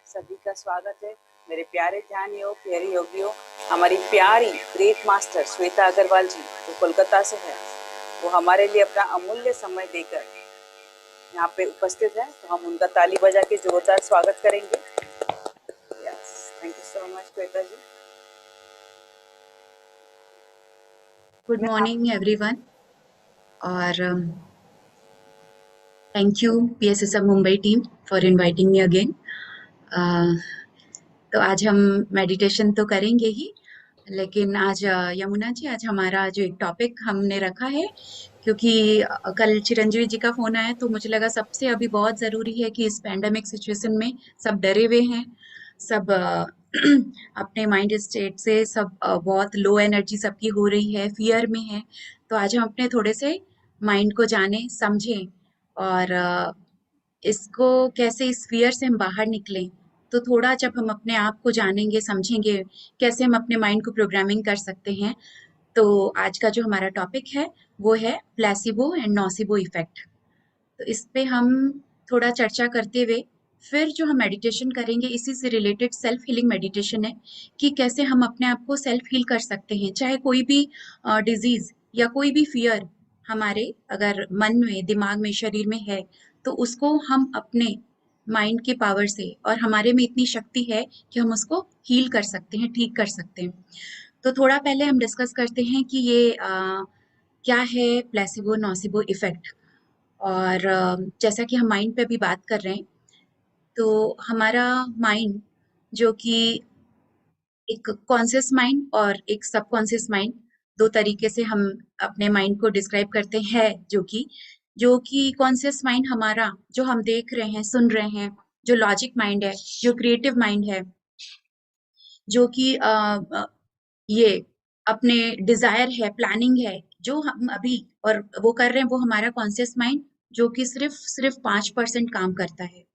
सभी का स्वागत है मेरे प्यारे ध्यान योग प्यारे योगियों। हमारी प्यारी ग्रेट मास्टर श्वेता अग्रवाल जी जो कोलकाता से है, वो हमारे लिए अपना अमूल्य समय देकर यहाँ पे उपस्थित है, तो हम उनका ताली बजा के जोरदार स्वागत करेंगे। Yes, thank you so much Shweta ji. Good morning everyone और thank you PSSM Mumbai team for inviting me again. तो आज हम मेडिटेशन तो करेंगे ही, लेकिन आज यमुना जी, आज हमारा जो एक टॉपिक हमने रखा है, क्योंकि कल चिरंजीवी जी का फोन आया तो मुझे लगा सबसे अभी बहुत ज़रूरी है कि इस पैंडेमिक सिचुएशन में सब डरे हुए हैं, सब अपने माइंड स्टेट से सब बहुत लो एनर्जी सबकी हो रही है, फियर में है। तो आज हम अपने थोड़े से माइंड को जाने समझें और इसको कैसे इस फियर से हम बाहर निकलें। तो थोड़ा जब हम अपने आप को जानेंगे समझेंगे कैसे हम अपने माइंड को प्रोग्रामिंग कर सकते हैं, तो आज का जो हमारा टॉपिक है वो है प्लेसिबो एंड नोसिबो इफेक्ट। तो इस पे हम थोड़ा चर्चा करते हुए फिर जो हम मेडिटेशन करेंगे, इसी से रिलेटेड सेल्फ हीलिंग मेडिटेशन है कि कैसे हम अपने आप को सेल्फ हील कर सकते हैं। चाहे कोई भी डिजीज या कोई भी फियर हमारे अगर मन में, दिमाग में, शरीर में है, तो उसको हम अपने माइंड की पावर से, और हमारे में इतनी शक्ति है कि हम उसको हील कर सकते हैं, ठीक कर सकते हैं। तो थोड़ा पहले हम डिस्कस करते हैं कि ये क्या है प्लेसिबो नोसिबो इफेक्ट। और जैसा कि हम माइंड पे भी बात कर रहे हैं, तो हमारा माइंड जो कि एक कॉन्शियस माइंड और एक सबकॉन्शियस माइंड, दो तरीके से हम अपने माइंड को डिस्क्राइब करते हैं। जो कि कॉन्शियस माइंड हमारा, जो हम देख रहे हैं, सुन रहे हैं, जो लॉजिक माइंड है, जो क्रिएटिव माइंड है, जो कि ये अपने डिजायर है, प्लानिंग है, जो हम अभी और वो कर रहे हैं, वो हमारा कॉन्शियस माइंड जो कि सिर्फ सिर्फ 5% काम करता है।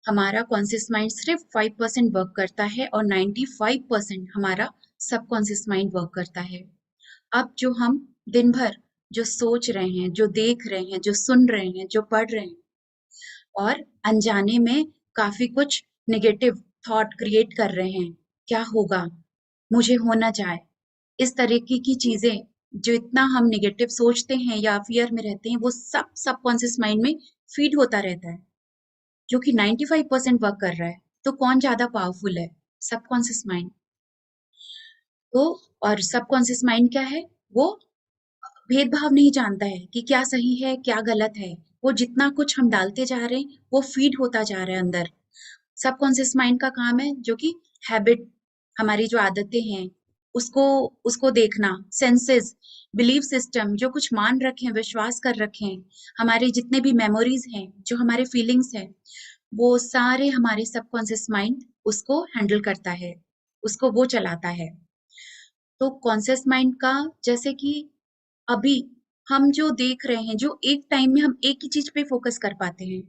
हमारा कॉन्शियस माइंड सिर्फ 5% वर्क करता है और 95% हमारा सबकॉन्शियस माइंड वर्क करता है। अब जो हम दिन भर जो सोच रहे हैं, जो देख रहे हैं, जो सुन रहे हैं, जो पढ़ रहे हैं, और अनजाने में काफी कुछ नेगेटिव थॉट क्रिएट कर रहे हैं, क्या होगा, मुझे हो ना जाए, इस तरीके की चीजें, जो इतना हम नेगेटिव सोचते हैं या फियर में रहते हैं, वो सब सबकॉन्शियस माइंड में फीड होता रहता है, जो कि 95% वर्क कर रहा है। तो कौन ज्यादा पावरफुल है? Subconscious mind. तो और सबकॉन्शियस माइंड क्या है? वो भेदभाव नहीं जानता है कि क्या सही है क्या गलत है। वो जितना कुछ हम डालते जा रहे हैं वो फीड होता जा रहा है अंदर। सबकॉन्शियस माइंड का काम है जो कि हैबिट, हमारी जो आदतें हैं, उसको उसको देखना, सेंसेस, बिलीफ सिस्टम, जो कुछ मान रखे हैं, विश्वास कर रखे हैं, हमारे जितने भी मेमोरीज हैं, जो हमारे फीलिंग्स हैं, वो सारे हमारे सबकॉन्शियस माइंड उसको हैंडल करता है, उसको वो चलाता है। तो कॉन्शियस माइंड का, जैसे कि अभी हम जो देख रहे हैं, जो एक टाइम में हम एक ही चीज पे फोकस कर पाते हैं,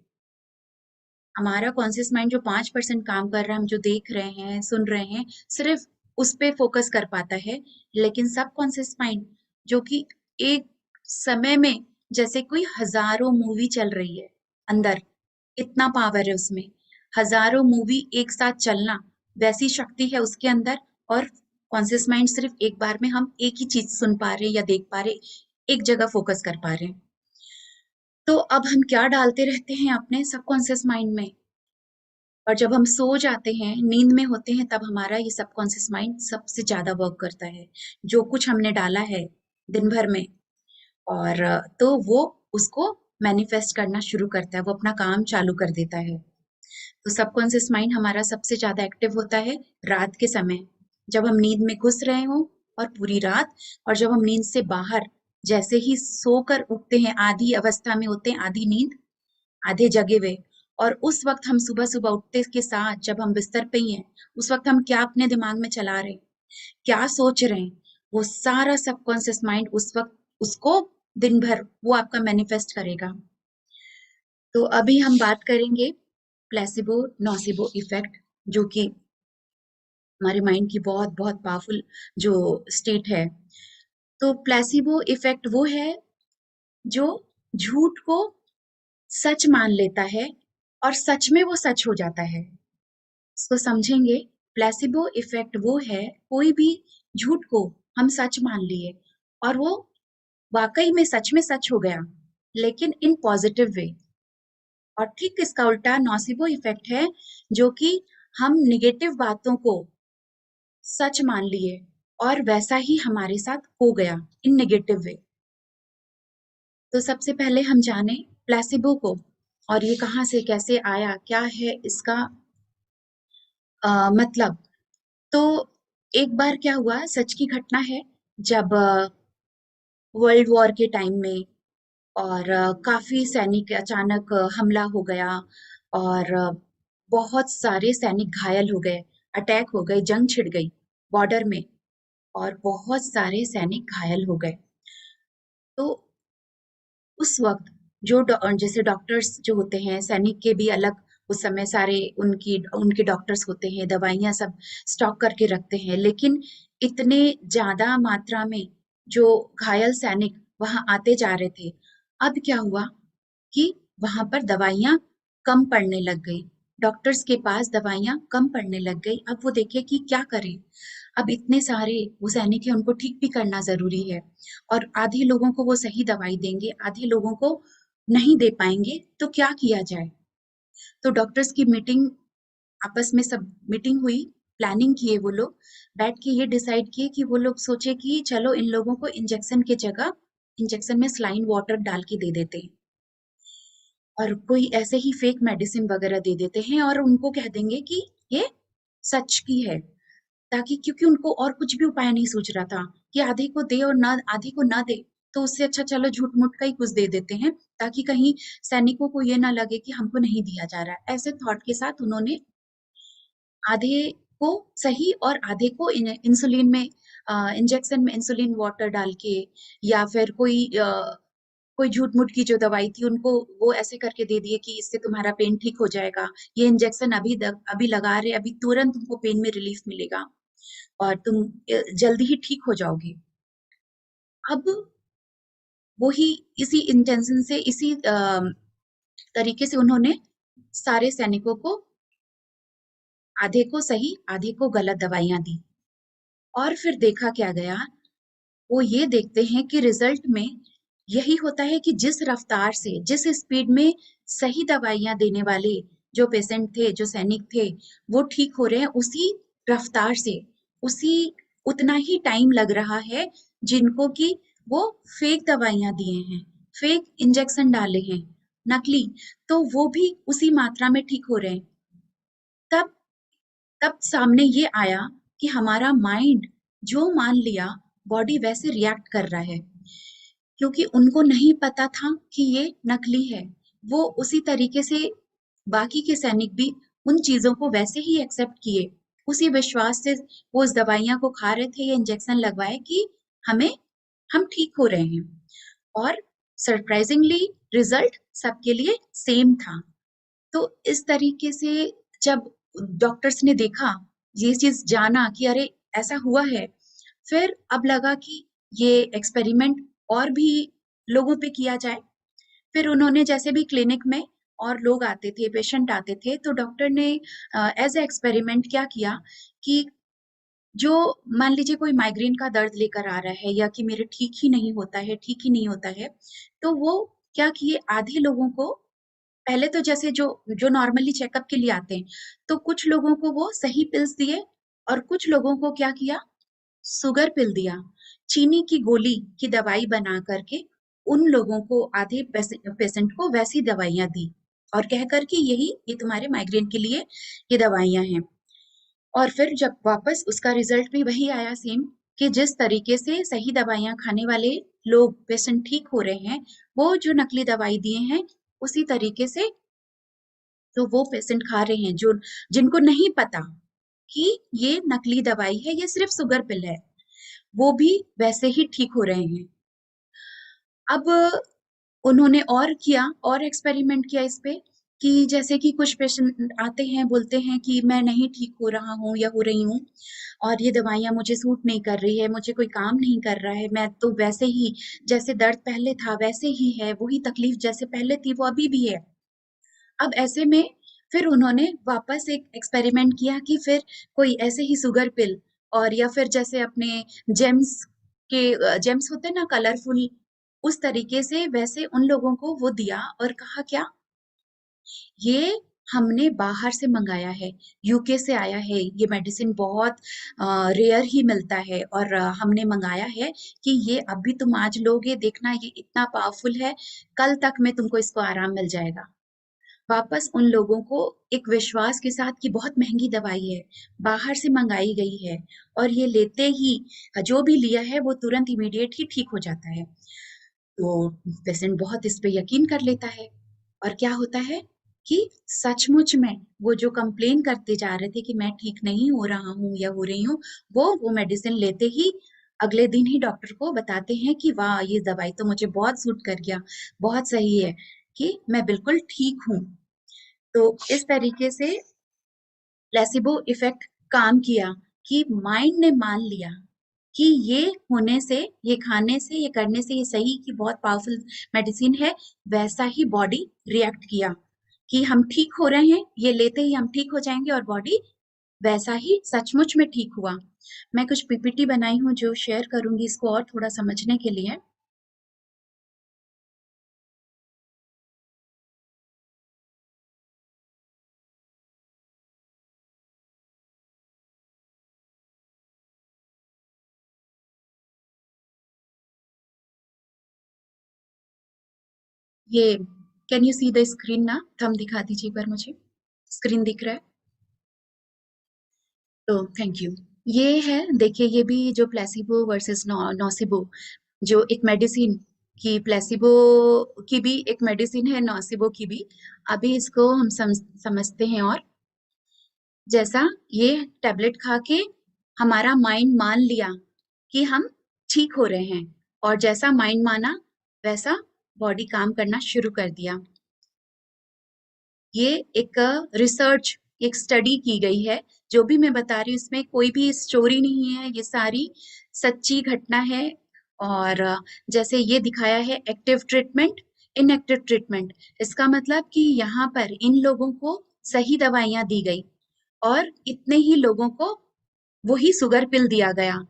हमारा कॉन्शियस माइंड जो 5% काम कर रहा है, हम जो देख रहे हैं, सुन रहे हैं, सिर्फ उस पे फोकस कर पाता है। लेकिन सब कॉन्शियस माइंड जो कि एक समय में, जैसे कोई हजारों मूवी चल रही है अंदर, इतना पावर है उसमें, हजारों मूवी एक साथ चलना, वैसी शक्ति है उसके अंदर। और कॉन्शियस माइंड सिर्फ एक बार में हम एक ही चीज सुन पा रहे हैं या देख पा रहे हैं, एक जगह फोकस कर पा रहे हैं। तो अब हम क्या डालते रहते हैं अपने सबकॉन्शियस माइंड में, और जब हम सो जाते हैं, नींद में होते हैं, तब हमारा ये सबकॉन्शियस माइंड सबसे ज्यादा वर्क करता है। जो कुछ हमने डाला है दिन भर में, और तो वो उसको मैनिफेस्ट करना शुरू करता है, वो अपना काम चालू कर देता है। तो सबकॉन्शियस माइंड हमारा सबसे ज्यादा एक्टिव होता है रात के समय, जब हम नींद में घुस रहे हो और पूरी रात, और जब हम नींद से बाहर जैसे ही सोकर उठते हैं, आधी अवस्था में होते हैं, आधी नींद, आधे जगे हुए। और उस वक्त हम सुबह सुबह उठते के साथ जब हम बिस्तर पे ही हैं, उस वक्त हम क्या अपने दिमाग में चला रहे हैं, क्या सोच रहे हैं, वो सारा सबकॉन्शियस माइंड उस वक्त उसको दिन भर वो आपका मैनिफेस्ट करेगा। तो अभी हम बात करेंगे प्लेसिबो नोसिबो इफेक्ट, जो कि हमारे माइंड की बहुत बहुत पावरफुल जो स्टेट है। तो प्लेसिबो इफेक्ट वो है जो झूठ को सच मान लेता है और सच में वो सच हो जाता है। इसको समझेंगे, प्लेसिबो इफेक्ट वो है, कोई भी झूठ को हम सच मान लिए और वो वाकई में सच हो गया, लेकिन इन पॉजिटिव वे। और ठीक इसका उल्टा नोसिबो इफेक्ट है, जो कि हम निगेटिव बातों को सच मान लिए और वैसा ही हमारे साथ हो गया इन नेगेटिव वे। तो सबसे पहले हम जाने प्लेसिबो को, और ये कहाँ से कैसे आया, क्या है इसका मतलब। तो एक बार क्या हुआ, सच की घटना है, जब वर्ल्ड वॉर के टाइम में और काफी सैनिक अचानक हमला हो गया और बहुत सारे सैनिक घायल हो गए, अटैक हो गए, जंग छिड़ गई बॉर्डर में और बहुत सारे सैनिक घायल हो गए। तो उस वक्त जो जैसे डॉक्टर्स जो होते हैं, सैनिक के भी अलग उस समय सारे उनकी उनके डॉक्टर्स होते हैं, दवाइयां सब स्टॉक करके रखते हैं, लेकिन इतने ज्यादा मात्रा में जो घायल सैनिक वहां आते जा रहे थे, अब क्या हुआ कि वहां पर दवाइयां कम पड़ने लग गई, डॉक्टर्स के पास दवाइयां कम पड़ने लग गई। अब वो देखे कि क्या करें, अब इतने सारे वो सैनिक है, उनको ठीक भी करना जरूरी है, और आधे लोगों को वो सही दवाई देंगे, आधे लोगों को नहीं दे पाएंगे, तो क्या किया जाए। तो डॉक्टर्स की मीटिंग, आपस में सब मीटिंग हुई, प्लानिंग किए वो लोग, बैठ के ये डिसाइड किए कि वो लोग सोचे कि चलो इन लोगों को इंजेक्शन की जगह इंजेक्शन में सलाइन वाटर डाल के दे देते हैं, और कोई ऐसे ही फेक मेडिसिन वगैरह दे देते हैं और उनको कह देंगे कि ये सच की है, ताकि, क्योंकि उनको और कुछ भी उपाय नहीं सूझ रहा था कि आधे को दे और ना आधे को ना दे, तो उससे अच्छा चलो झूठ मूठ का ही कुछ दे देते हैं, ताकि कहीं सैनिकों को ये ना लगे कि हमको नहीं दिया जा रहा है। ऐसे थॉट के साथ उन्होंने आधे को सही और आधे को इंसुलिन में, इंजेक्शन में इंसुलिन वाटर डाल के, या फिर कोई झूठ मूठ की जो दवाई थी उनको वो ऐसे करके दे दिए कि इससे तुम्हारा पेन ठीक हो जाएगा, ये इंजेक्शन अभी लगा रहे, अभी तुरंत तुमको पेन में रिलीफ मिलेगा और तुम जल्दी ही ठीक हो जाओगे। अब वही इसी इंटेंशन से, इसी तरीके से उन्होंने सारे सैनिकों को, आधे को सही आधे को गलत दवाइयां दी। और फिर देखा क्या गया, वो ये देखते हैं कि रिजल्ट में यही होता है कि जिस रफ्तार से, जिस स्पीड में सही दवाइयां देने वाले जो पेशेंट थे, जो सैनिक थे, वो ठीक हो रहे हैं, उसी रफ्तार से, उसी उतना ही टाइम लग रहा है जिनको कि वो फेक दवाइयां दिए हैं, फेक इंजेक्शन डाले हैं, नकली, तो वो भी उसी मात्रा में ठीक हो रहे हैं। तब तब सामने ये आया कि हमारा माइंड जो मान लिया, बॉडी वैसे रिएक्ट कर रहा है, क्योंकि उनको नहीं पता था कि ये नकली है। वो उसी तरीके से बाकी के सैनिक भी उन चीजों को वैसे ही एक्सेप्ट किए, उसी विश्वास से वो उस दवाइयां को खा रहे थे या इंजेक्शन लगवाए कि हमें हम ठीक हो रहे हैं। और सरप्राइजिंगली रिजल्ट सबके लिए सेम था। तो इस तरीके से जब डॉक्टर्स ने देखा, ये चीज जाना कि अरे ऐसा हुआ है, फिर अब लगा कि ये एक्सपेरिमेंट और भी लोगों पे किया जाए। फिर उन्होंने जैसे भी क्लिनिक में और लोग आते थे, पेशेंट आते थे, तो डॉक्टर ने एज ए एक्सपेरिमेंट क्या किया कि जो, मान लीजिए कोई माइग्रेन का दर्द लेकर आ रहा है या कि मेरे ठीक ही नहीं होता है, ठीक ही नहीं होता है, तो वो क्या किए, आधे लोगों को पहले तो जैसे जो जो नॉर्मली चेकअप के लिए आते हैं, तो कुछ लोगों को वो सही पिल्स दिए और कुछ लोगों को क्या किया, शुगर पिल दिया, चीनी की गोली की दवाई बना करके उन लोगों को, आधे पेशेंट को वैसी दवाइयां दी और कह करके यही ये तुम्हारे माइग्रेन के लिए ये दवाइयां हैं। और फिर जब वापस उसका रिजल्ट भी वही आया सेम, कि जिस तरीके से सही दवाइयां खाने वाले लोग, पेशेंट ठीक हो रहे हैं, वो जो नकली दवाई दिए हैं उसी तरीके से तो वो पेशेंट खा रहे हैं, जो जिनको नहीं पता कि ये नकली दवाई है, ये सिर्फ शुगर पिल है, वो भी वैसे ही ठीक हो रहे हैं। अब उन्होंने और किया, और एक्सपेरिमेंट किया इस पे, कि जैसे कि कुछ पेशेंट आते हैं, बोलते हैं कि मैं नहीं ठीक हो रहा हूँ या हो रही हूँ, और ये दवाइयाँ मुझे सूट नहीं कर रही है, मुझे कोई काम नहीं कर रहा है, मैं तो वैसे ही, जैसे दर्द पहले था वैसे ही है, वही तकलीफ जैसे पहले थी वो अभी भी है। अब ऐसे में फिर उन्होंने वापस एक एक्सपेरिमेंट किया कि फिर कोई ऐसे ही शुगर पिल और या फिर जैसे अपने जेम्स जेम्स होते हैं ना कलरफुल, उस तरीके से वैसे उन लोगों को वो दिया और कहा क्या, ये हमने बाहर से मंगाया है, यूके से आया है, ये मेडिसिन बहुत रेयर ही मिलता है और हमने मंगाया है कि ये अभी तुम आज लोगे, देखना ये इतना पावरफुल है, कल तक में तुमको इसको आराम मिल जाएगा। वापस उन लोगों को एक विश्वास के साथ कि बहुत महंगी दवाई है, बाहर से मंगाई गई है और ये लेते ही जो भी लिया है वो तुरंत इमीडिएट ही ठीक हो जाता है। तो पेशेंट बहुत इस पे यकीन कर लेता है और क्या होता है कि सचमुच में वो जो कंप्लेन करते जा रहे थे कि मैं ठीक नहीं हो रहा हूँ या हो रही हूँ, वो मेडिसिन लेते ही अगले दिन ही डॉक्टर को बताते हैं कि वाह ये दवाई तो मुझे बहुत सूट कर गया, बहुत सही है, कि मैं बिल्कुल ठीक हूँ। तो इस तरीके से प्लेसिबो इफेक्ट काम किया कि माइंड ने मान लिया कि ये होने से, ये खाने से, ये करने से ये सही कि बहुत पावरफुल मेडिसिन है, वैसा ही बॉडी रिएक्ट किया कि हम ठीक हो रहे हैं, ये लेते ही हम ठीक हो जाएंगे और बॉडी वैसा ही सचमुच में ठीक हुआ। मैं कुछ पीपीटी बनाई हूँ जो शेयर करूंगी इसको और थोड़ा समझने के लिए। ये can you see the screen ना, थंब दिखा दीजिए एक बार मुझे, स्क्रीन दिख रहा है तो थैंक यू। ये है, देखिए ये भी जो प्लेसिबो वर्सेस नोसिबो, जो एक मेडिसिन की, प्लेसिबो की भी एक मेडिसिन है, नोसिबो की भी। अभी इसको हम समझते हैं। और जैसा ये टैबलेट खा के हमारा माइंड मान लिया कि हम ठीक हो रहे हैं और जैसा माइंड माना वैसा बॉडी काम करना शुरू कर दिया। ये एक रिसर्च, एक स्टडी की गई है, जो भी मैं बता रही हूँ इसमें कोई भी स्टोरी नहीं है, ये सारी सच्ची घटना है। और जैसे ये दिखाया है एक्टिव ट्रीटमेंट, इनएक्टिव ट्रीटमेंट, इसका मतलब कि यहाँ पर इन लोगों को सही दवाइयां दी गई और इतने ही लोगों को वही शुगर पिल दिया गया,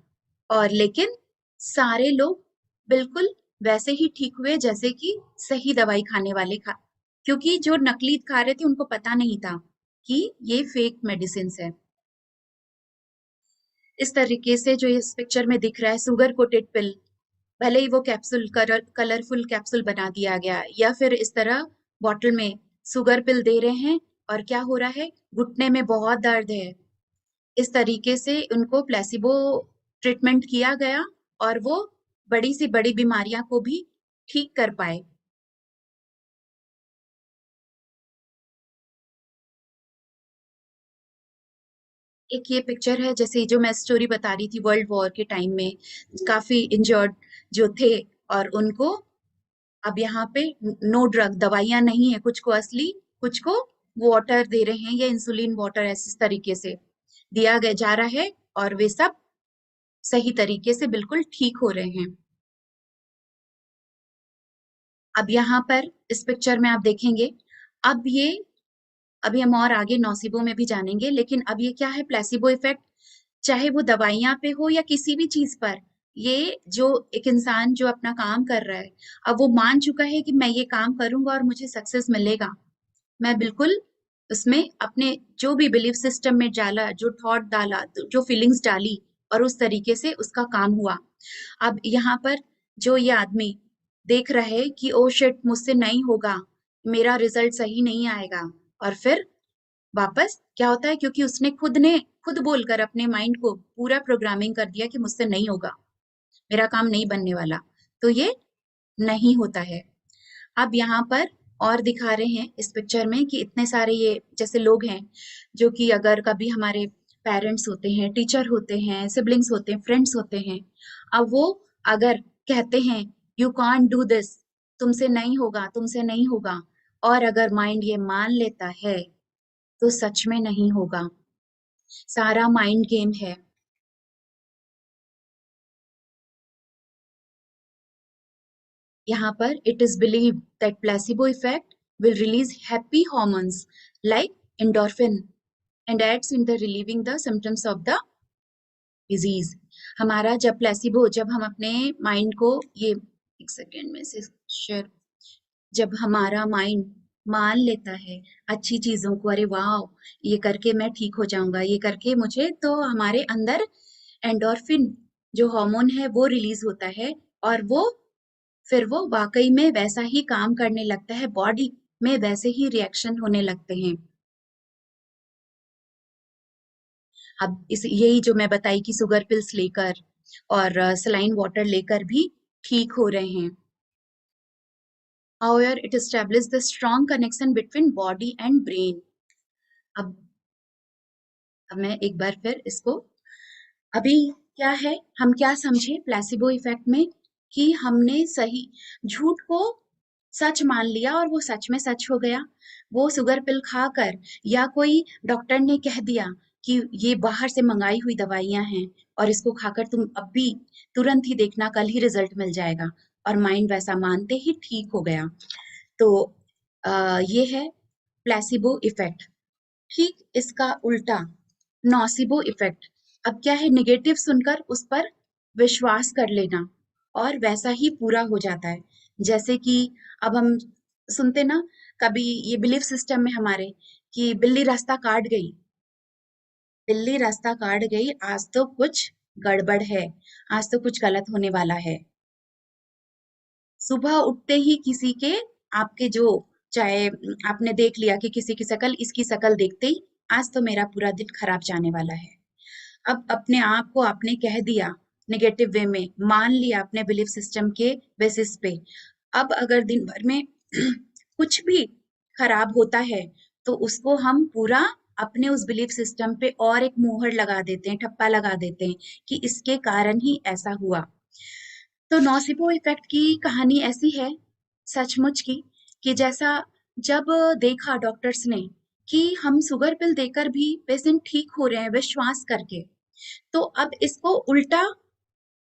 और लेकिन सारे लोग बिल्कुल वैसे ही ठीक हुए जैसे कि सही दवाई खाने वाले खा, क्योंकि जो नकली खा रहे थे उनको पता नहीं था कि ये फेक मेडिसिन है। इस तरीके से जो इस पिक्चर में दिख रहा है शुगर कोटेड पिल, भले ही वो कैप्सूल कलरफुल कैप्सूल बना दिया गया या फिर इस तरह बॉटल में शुगर पिल दे रहे हैं, और क्या हो रहा है, घुटने में बहुत दर्द है, इस तरीके से उनको प्लेसिबो ट्रीटमेंट किया गया और वो बड़ी सी बड़ी बीमारियां को भी ठीक कर पाए। एक ये पिक्चर है, जैसे जो मैं स्टोरी बता रही थी, वर्ल्ड वॉर के टाइम में काफी इंजर्ड जो थे और उनको अब यहाँ पे नो ड्रग, दवाइयां नहीं है, कुछ को असली, कुछ को वाटर दे रहे हैं या इंसुलिन वाटर, ऐसे तरीके से दिया गया जा रहा है और वे सब सही तरीके से बिल्कुल ठीक हो रहे हैं। अब यहाँ पर इस पिक्चर में आप देखेंगे, अब ये, अभी हम और आगे नौसिबो में भी जानेंगे, लेकिन अब ये क्या है, प्लेसिबो इफेक्ट, चाहे वो दवाइयां पे हो या किसी भी चीज पर, ये जो एक इंसान जो अपना काम कर रहा है, अब वो मान चुका है कि मैं ये काम करूंगा और मुझे सक्सेस मिलेगा, मैं बिल्कुल उसमें अपने जो भी बिलीफ सिस्टम में डाला, जो थॉट डाला, जो फीलिंग्स डाली, और उस तरीके से उसका काम हुआ। अब यहाँ पर जो ये आदमी देख रहा है कि ओ शिट मुझसे नहीं होगा, मेरा रिजल्ट सही नहीं आएगा, और फिर वापस क्या होता है, क्योंकि उसने खुद बोलकर अपने माइंड को पूरा प्रोग्रामिंग कर दिया कि मुझसे नहीं होगा, मेरा काम नहीं बनने वाला, तो ये नहीं होता है। अब यहाँ पर और दिखा रहे हैं इस पिक्चर में कि इतने सारे ये जैसे लोग हैं जो कि अगर कभी हमारे पेरेंट्स होते हैं, टीचर होते हैं, सिबलिंग्स होते हैं, फ्रेंड्स होते हैं, अब वो अगर कहते हैं यू कांट डू दिस, तुमसे नहीं होगा, तुमसे नहीं होगा, और अगर माइंड ये मान लेता है तो सच में नहीं होगा, सारा माइंड गेम है। यहाँ पर it is believe that placebo effect will release happy hormones like endorphin and aids in the relieving the symptoms of the disease. हमारा जब प्लेसिबो, जब हम अपने माइंड को ये एक सेकेंड में से शेयर, जब हमारा माइंड मान लेता है अच्छी चीजों को, अरे वाह ये करके मैं ठीक हो जाऊंगा, ये करके मुझे, तो हमारे अंदर एंडोर्फिन जो हार्मोन है वो रिलीज होता है, और वो फिर वो वाकई में वैसा ही काम करने लगता है, बॉडी में वैसे ही रिएक्शन होने लगते हैं। अब इस यही जो मैं बताई कि शुगर पिल्स लेकर और सलाइन वाटर लेकर भी ठीक हो रहे हैं। However, it established the strong connection between body and brain. अब अब मैं एक बार फिर इसको, अभी क्या है, हम क्या समझे प्लेसिबो इफेक्ट में, कि हमने सही झूठ को सच मान लिया और वो सच में सच हो गया। वो शुगर पिल खाकर, या कोई डॉक्टर ने कह दिया कि ये बाहर से मंगाई हुई दवाइयां हैं और इसको खाकर तुम अब भी तुरंत ही देखना, कल ही रिजल्ट मिल जाएगा, और माइंड वैसा मानते ही ठीक हो गया। तो ये है प्लेसिबो इफेक्ट। ठीक इसका उल्टा नोसिबो इफेक्ट। अब क्या है, नेगेटिव सुनकर उस पर विश्वास कर लेना और वैसा ही पूरा हो जाता है। जैसे कि अब हम सुनते ना, कभी ये बिलीफ सिस्टम में हमारे, कि बिल्ली रास्ता काट गई, बिल्ली रास्ता काट गई, आज तो कुछ गड़बड़ है, आज तो कुछ गलत होने वाला है। सुबह उठते ही किसी के, आपके जो, चाहे आपने देख लिया कि किसी की शक्ल, इसकी शक्ल देखते ही आज तो मेरा पूरा दिन खराब जाने वाला है। अब अपने आप को आपने कह दिया नेगेटिव वे में, मान लिया अपने बिलीफ सिस्टम के बेसिस पे। अब अगर दिन भर में कुछ भी खराब होता है, तो उसको हम पूरा अपने उस बिलीफ सिस्टम पे और एक मोहर लगा देते हैं, ठप्पा लगा देते हैं कि इसके कारण ही ऐसा हुआ। तो नोसिबो इफेक्ट की कहानी ऐसी है सचमुच की, कि जैसा जब देखा डॉक्टर्स ने कि हम शुगर पिल देकर भी पेशेंट ठीक हो रहे हैं विश्वास करके, तो अब इसको उल्टा,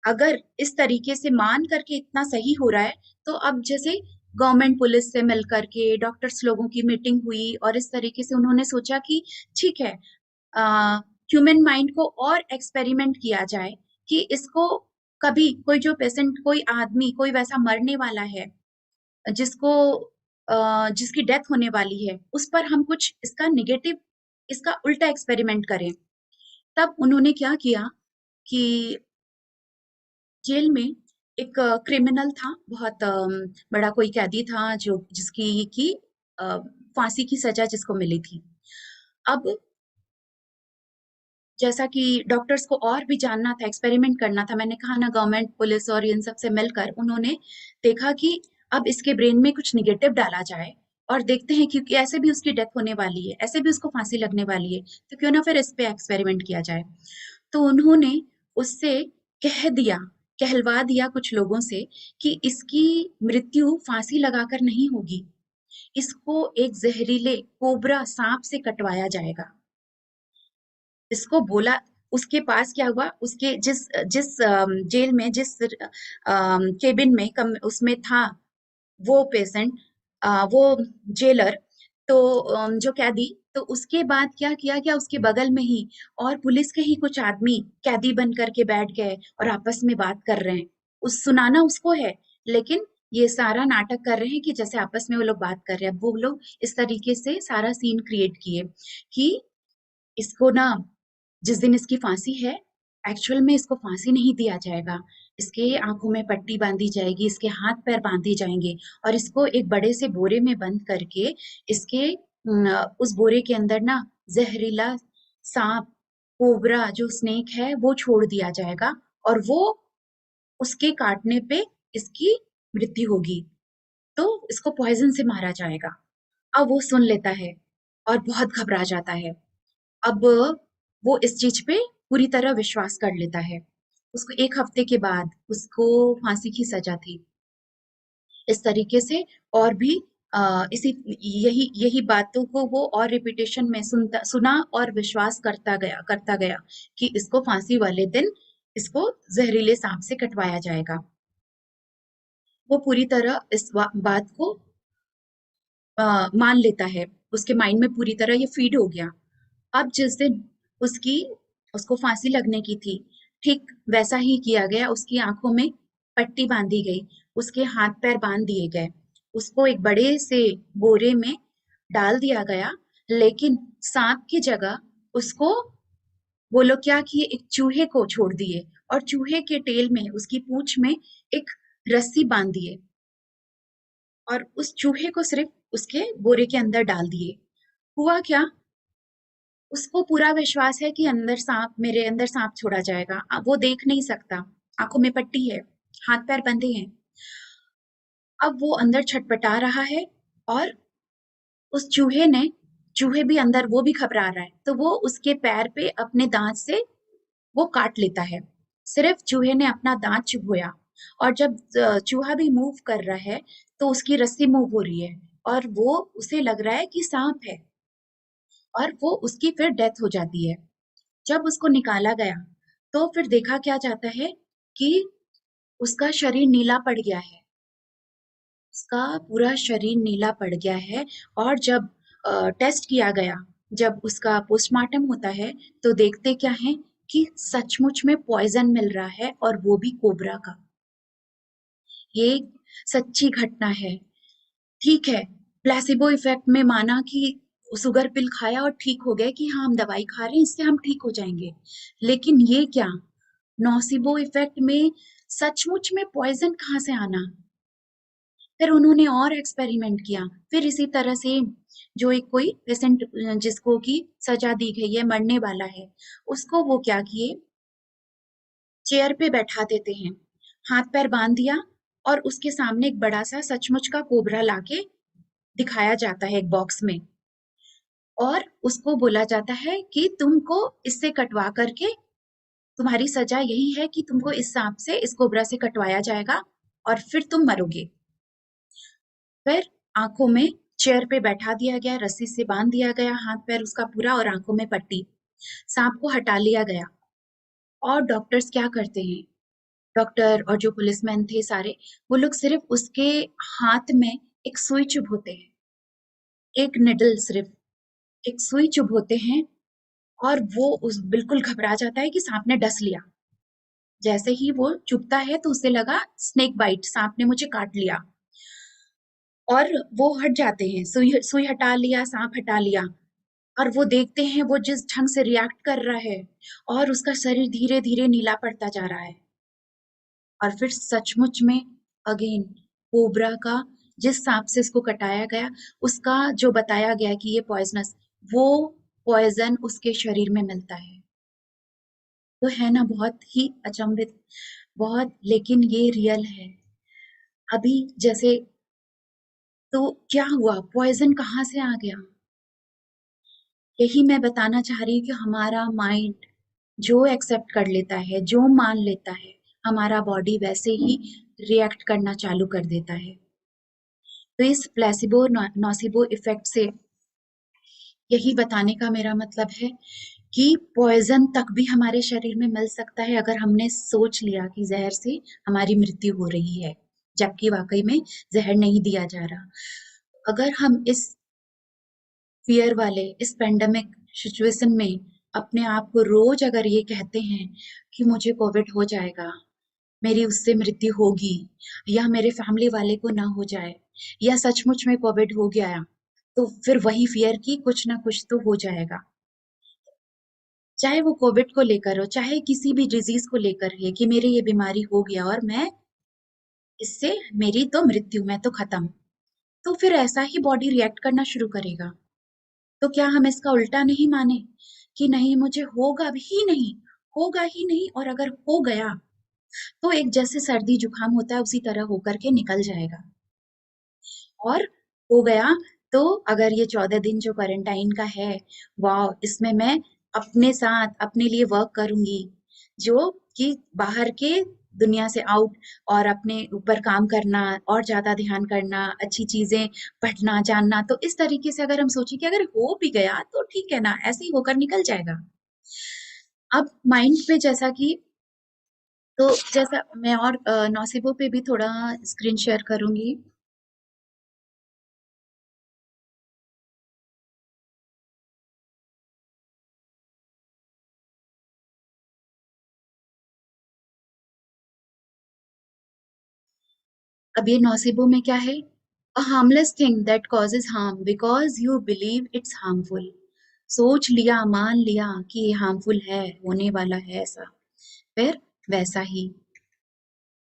अगर इस तरीके से मान करके इतना सही हो रहा है, तो अब जैसे गवर्नमेंट पुलिस से मिल करके डॉक्टर्स लोगों की मीटिंग हुई, और इस तरीके से उन्होंने सोचा कि ठीक है, ह्यूमन माइंड को और एक्सपेरिमेंट किया जाए, कि इसको कभी कोई जो पेशेंट, कोई आदमी, कोई वैसा मरने वाला है जिसको जिसकी डेथ होने वाली है, उस पर हम कुछ इसका निगेटिव, इसका उल्टा एक्सपेरिमेंट करें। तब उन्होंने क्या किया कि जेल में एक क्रिमिनल था, बहुत बड़ा कोई कैदी था, जो जिसकी की फांसी की सजा जिसको मिली थी। अब जैसा कि डॉक्टर्स को और भी जानना था, एक्सपेरिमेंट करना था, मैंने कहा ना, गवर्नमेंट पुलिस और इन सब से मिलकर उन्होंने देखा कि अब इसके ब्रेन में कुछ निगेटिव डाला जाए और देखते हैं, क्योंकि ऐसे भी उसकी डेथ होने वाली है, ऐसे भी उसको फांसी लगने वाली है, तो क्यों ना फिर इस पे एक्सपेरिमेंट किया जाए। तो उन्होंने उससे कह दिया, कहलवा दिया कुछ लोगों से, कि इसकी मृत्यु फांसी लगाकर नहीं होगी, इसको एक जहरीले कोबरा सांप से कटवाया जाएगा। इसको बोला, उसके पास क्या हुआ, उसके जिस जिस जेल में, जिस केबिन में, उसमें था वो पेशेंट, वो जेलर, तो जो कैदी, तो उसके बाद क्या किया, क्या उसके बगल में ही और पुलिस के ही कुछ आदमी कैदी बन करके बैठ गए और आपस में बात कर रहे हैं। उस सुनाना उसको है, लेकिन ये सारा नाटक कर रहे हैं कि जैसे आपस में वो लोग बात कर रहे हैं। अब वो लोग इस तरीके से सारा सीन क्रिएट किए कि इसको ना, जिस दिन इसकी फांसी है, एक्चुअल में इसको फांसी नहीं दिया जाएगा, इसके आंखों में पट्टी बांधी जाएगी, इसके हाथ पैर बांधे जाएंगे, और इसको एक बड़े से बोरे में बंद करके, इसके उस बोरे के अंदर ना जहरीला सांप, कोबरा जो स्नेक है वो छोड़ दिया जाएगा, और वो उसके काटने पे इसकी मृत्यु होगी, तो इसको पॉइजन से मारा जाएगा। अब वो सुन लेता है और बहुत घबरा जाता है। अब वो इस चीज पे पूरी तरह विश्वास कर लेता है। उसको 1 हफ्ते के बाद उसको फांसी की सजा थी। इस तरीके से और भी इसी यही यही बातों को वो और रिपीटेशन में सुना और विश्वास करता गया कि इसको फांसी वाले दिन इसको जहरीले सांप से कटवाया जाएगा। वो पूरी तरह इस बात को मान लेता है, उसके माइंड में पूरी तरह ये फीड हो गया। अब जिस दिन उसकी उसको फांसी लगने की थी, ठीक वैसा ही किया गया। उसकी आंखों में पट्टी बांधी गई, उसके हाथ पैर बांध दिए गए, उसको एक बड़े से बोरे में डाल दिया गया। लेकिन सांप की जगह उसको वो लोग क्या किए, एक चूहे को छोड़ दिए और चूहे के टेल में, उसकी पूंछ में एक रस्सी बांध दिए और उस चूहे को सिर्फ उसके बोरे के अंदर डाल दिए। हुआ क्या, उसको पूरा विश्वास है कि अंदर सांप, मेरे अंदर सांप छोड़ा जाएगा। वो देख नहीं सकता, आंखों में पट्टी है, हाथ पैर बंधे हैं। अब वो अंदर छटपटा रहा है और उस चूहे भी अंदर, वो भी घबरा रहा है, तो वो उसके पैर पे अपने दांत से वो काट लेता है। सिर्फ चूहे ने अपना दांत चुभोया और जब चूहा भी मूव कर रहा है तो उसकी रस्सी मूव हो रही है और वो, उसे लग रहा है कि सांप है और वो उसकी फिर डेथ हो जाती है। जब उसको निकाला गया तो फिर देखा क्या जाता है कि उसका शरीर नीला पड़ गया है, उसका पूरा शरीर नीला पड़ गया है। और जब टेस्ट किया गया, जब उसका पोस्टमार्टम होता है, तो देखते क्या है कि सचमुच में पॉइजन मिल रहा है और वो भी कोबरा का। ये एक सच्ची घटना है। ठीक है, प्लेसिबो इफेक्ट में माना कि शुगर पिल खाया और ठीक हो गया कि हाँ हम दवाई खा रहे हैं इससे हम ठीक हो जाएंगे, लेकिन ये क्या, नोसिबो इफेक्ट में सचमुच में पॉइजन कहाँ से आना। फिर उन्होंने और एक्सपेरिमेंट किया, फिर इसी तरह से जो एक कोई पेशेंट जिसको की सजा दी गई है, मरने वाला है, उसको वो क्या किए, चेयर पे बैठा देते हैं, हाथ पैर बांध दिया और उसके सामने एक बड़ा सा सचमुच का कोबरा लाके दिखाया जाता है एक बॉक्स में, और उसको बोला जाता है कि तुमको इससे कटवा करके, तुम्हारी सजा यही है कि तुमको इस सांप से, इस कोबरा से कटवाया जाएगा और फिर तुम मरोगे। फिर आंखों में चेयर पे बैठा दिया गया, रस्सी से बांध दिया गया हाथ पैर उसका पूरा और आंखों में पट्टी, सांप को हटा लिया गया। और डॉक्टर्स क्या करते हैं, डॉक्टर और जो पुलिसमैन थे सारे, वो लोग सिर्फ उसके हाथ में एक सुई चुभोते हैं, एक निडल, सिर्फ एक सुई चुभोते हैं और वो उस बिल्कुल घबरा जाता है कि सांप ने डस लिया। जैसे ही वो चुभता है तो उसे लगा स्नेक बाइट, सांप ने मुझे काट लिया, और वो हट जाते हैं, सुई सुई हटा लिया, सांप हटा लिया, और वो देखते हैं वो जिस ढंग से रिएक्ट कर रहा है और उसका शरीर धीरे धीरे नीला पड़ता जा रहा है। और फिर सचमुच में अगेन कोबरा का, जिस सांप से इसको कटाया गया, उसका जो बताया गया कि ये पॉइजनस, वो पॉइजन उसके शरीर में मिलता है। तो है ना, बहुत ही अचंभित, बहुत, लेकिन ये रियल है। अभी जैसे, तो क्या हुआ, पॉइजन कहाँ से आ गया, यही मैं बताना चाह रही हूँ कि हमारा माइंड जो एक्सेप्ट कर लेता है, जो मान लेता है, हमारा बॉडी वैसे ही रिएक्ट करना चालू कर देता है। तो इस प्लेसिबो नोसिबो इफेक्ट से यही बताने का मेरा मतलब है कि पॉइजन तक भी हमारे शरीर में मिल सकता है अगर हमने सोच लिया कि जहर से हमारी मृत्यु हो रही है, जबकि वाकई में जहर नहीं दिया जा रहा। अगर हम इस फियर वाले, इस पेंडेमिक सिचुएशन में अपने आप को रोज अगर ये कहते हैं कि मुझे कोविड हो जाएगा, मेरी उससे मृत्यु होगी, या मेरे फैमिली वाले को ना हो जाए, या सचमुच में कोविड हो गया, तो फिर वही फियर की कुछ ना कुछ तो हो जाएगा। चाहे वो कोविड को लेकर हो, चाहे किसी भी डिजीज को लेकर है कि मेरे ये बीमारी हो गया और मैं इससे, मेरी तो मृत्यु, मैं तो खत्म, तो फिर ऐसा ही बॉडी रिएक्ट करना शुरू करेगा। तो क्या हम इसका उल्टा नहीं माने कि नहीं मुझे होगा ही नहीं, होगा ही नहीं, और अगर हो गया तो एक जैसे सर्दी जुकाम होता है उसी तरह होकर के निकल जाएगा। और हो गया तो अगर ये 14 दिन जो क्वारंटाइन का है, वाह, इसमें मैं अपने साथ अपने लिए वर्क करूंगी, जो कि बाहर के दुनिया से आउट, और अपने ऊपर काम करना और ज्यादा ध्यान करना, अच्छी चीजें पढ़ना जानना। तो इस तरीके से अगर हम सोचें कि अगर हो भी गया तो ठीक है ना, ऐसे ही होकर निकल जाएगा। अब माइंड पे जैसा कि, तो जैसा मैं और नौसिबो पे भी थोड़ा स्क्रीन शेयर करूंगी। अब ये नॉसिबो में क्या है? अ harmless thing that causes harm because you believe it's harmful. सोच लिया, मान लिया कि ये हार्मफुल है, होने वाला है ऐसा। फिर वैसा ही,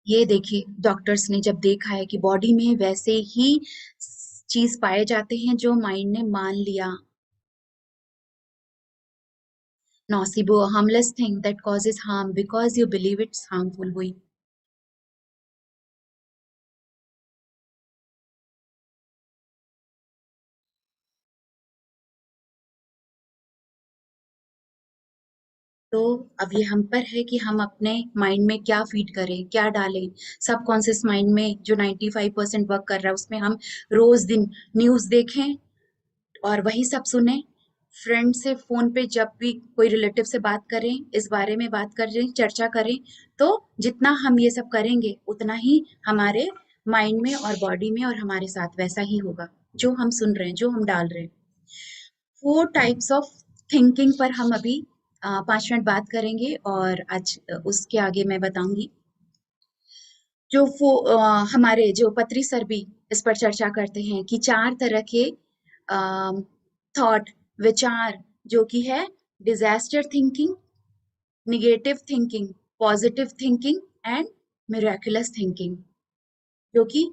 ये देखिए डॉक्टर्स ने जब देखा है कि बॉडी में वैसे ही चीज पाए जाते हैं जो माइंड ने मान लिया। Nocebo, harmless thing that causes harm because you believe it's harmful, हुई। तो अब ये हम पर है कि हम अपने माइंड में क्या फीड करें, क्या डालें। सबकॉन्शियस माइंड में जो 95% वर्क कर रहा है उसमें हम रोज दिन न्यूज देखें और वही सब सुने। फ्रेंड से फोन पे जब भी कोई रिलेटिव से बात करें, इस बारे में बात करें, चर्चा करें, तो जितना हम ये सब करेंगे उतना ही हमारे माइंड में और बॉडी में और हमारे साथ वैसा ही होगा जो हम सुन रहे हैं, जो हम डाल रहे हैं। 4 टाइप्स ऑफ थिंकिंग पर हम अभी 5 मिनट बात करेंगे और आज उसके आगे मैं बताऊंगी। जो हमारे जो पत्री सर भी इस पर चर्चा करते हैं कि 4 तरह के थॉट, विचार, जो कि है disaster thinking, negative thinking, positive thinking and miraculous thinking. जो कि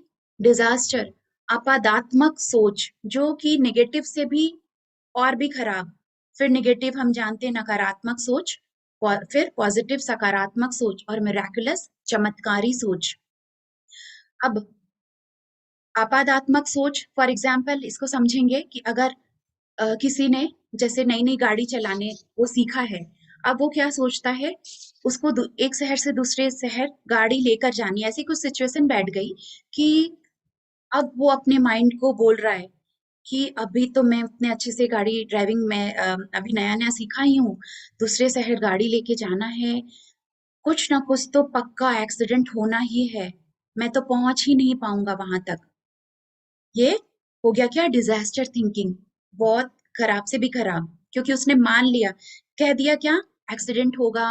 डिजास्टर, आपादात्मक सोच, जो कि नेगेटिव से भी और भी खराब। फिर नेगेटिव हम जानते हैं नकारात्मक सोच, फिर पॉजिटिव सकारात्मक सोच और मिराकुलस चमत्कारी सोच। अब आपादात्मक सोच, फॉर एग्जाम्पल इसको समझेंगे कि अगर किसी ने जैसे नई नई गाड़ी चलाने वो सीखा है, अब वो क्या सोचता है, उसको एक शहर से दूसरे शहर गाड़ी लेकर जानी, ऐसी कुछ सिचुएशन बैठ गई कि अब वो अपने माइंड को बोल रहा है कि अभी तो मैं उतने अच्छे से गाड़ी ड्राइविंग में अभी नया नया सीखा ही हूँ, दूसरे शहर गाड़ी लेके जाना है, कुछ ना कुछ तो पक्का एक्सीडेंट होना ही है, मैं तो पहुंच ही नहीं पाऊंगा वहां तक। ये हो गया क्या, डिजास्टर थिंकिंग। बहुत खराब से भी खराब, क्योंकि उसने मान लिया, कह दिया क्या, एक्सीडेंट होगा,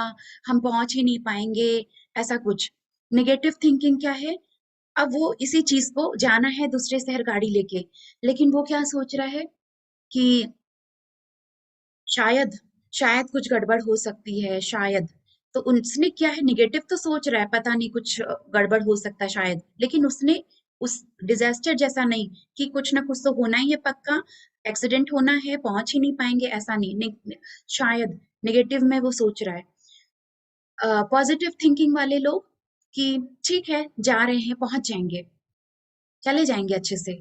हम पहुंच ही नहीं पाएंगे, ऐसा कुछ। नेगेटिव थिंकिंग क्या है, अब वो इसी चीज को जाना है दूसरे शहर गाड़ी लेके, लेकिन वो क्या सोच रहा है कि शायद शायद कुछ गड़बड़ हो सकती है, शायद। तो उसने क्या है, निगेटिव तो सोच रहा है, पता नहीं कुछ गड़बड़ हो सकता है शायद, लेकिन उसने उस डिजास्टर जैसा नहीं कि कुछ ना कुछ तो होना ही है पक्का, एक्सीडेंट होना है, पहुंच ही नहीं पाएंगे, ऐसा नहीं, शायद। नेगेटिव में वो सोच रहा है। पॉजिटिव थिंकिंग वाले लोग कि ठीक है, जा रहे हैं, पहुंच जाएंगे, चले जाएंगे अच्छे से।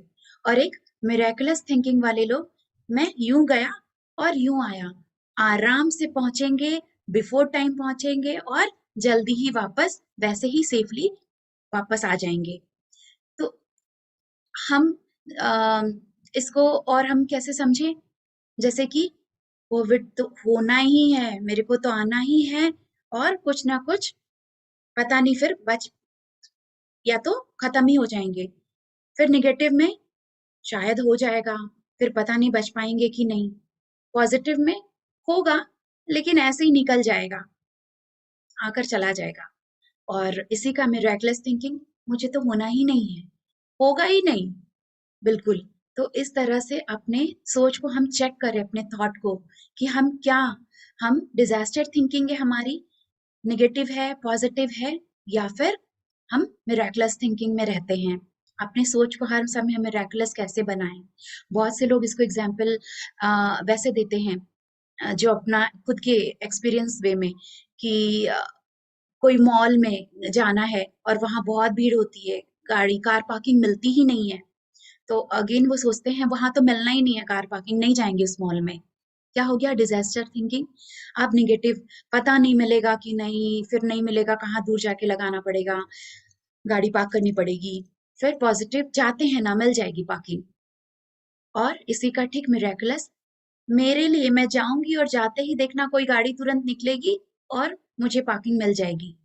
और एक मिरेकुलस थिंकिंग वाले लोग, मैं यूं गया और यूं आया, आराम से पहुंचेंगे, बिफोर टाइम पहुंचेंगे और जल्दी ही वापस वैसे ही सेफली वापस आ जाएंगे। तो हम अ, इसको और हम कैसे समझें, जैसे कि कोविड तो होना ही है, मेरे को तो आना ही है, और कुछ ना कुछ पता नहीं, फिर बच या तो खत्म ही हो जाएंगे। फिर निगेटिव में शायद हो जाएगा, फिर पता नहीं बच पाएंगे कि नहीं। पॉजिटिव में होगा, लेकिन ऐसे ही निकल जाएगा, आकर चला जाएगा। और इसी का मिरेकलस थिंकिंग, मुझे तो होना ही नहीं है, होगा ही नहीं, बिल्कुल। तो इस तरह से अपने सोच को हम चेक करें, अपने थॉट को, कि हम क्या, हम डिजास्टर थिंकिंग है हमारी, नेगेटिव है, पॉजिटिव है, या फिर हम मिराकुलस थिंकिंग में रहते हैं। अपने सोच को हर समय मिराकुलस कैसे बनाएं। बहुत से लोग इसको एग्जाम्पल वैसे देते हैं, जो अपना खुद के एक्सपीरियंस वे में, कि कोई मॉल में जाना है और वहां बहुत भीड़ होती है, गाड़ी कार पार्किंग मिलती ही नहीं है, तो अगेन वो सोचते हैं वहां तो मिलना ही नहीं है कार पार्किंग, नहीं जाएंगे उस मॉल में। क्या हो गया, डिजास्टर थिंकिंग। आप निगेटिव, पता नहीं मिलेगा कि नहीं, फिर नहीं मिलेगा, कहाँ दूर जाके लगाना पड़ेगा, गाड़ी पार्क करनी पड़ेगी। फिर पॉजिटिव, जाते हैं ना, मिल जाएगी पार्किंग। और इसी का ठीक मिरेकुलस, मेरे लिए, मैं जाऊंगी और जाते ही देखना कोई गाड़ी तुरंत निकलेगी और मुझे पार्किंग मिल जाएगी।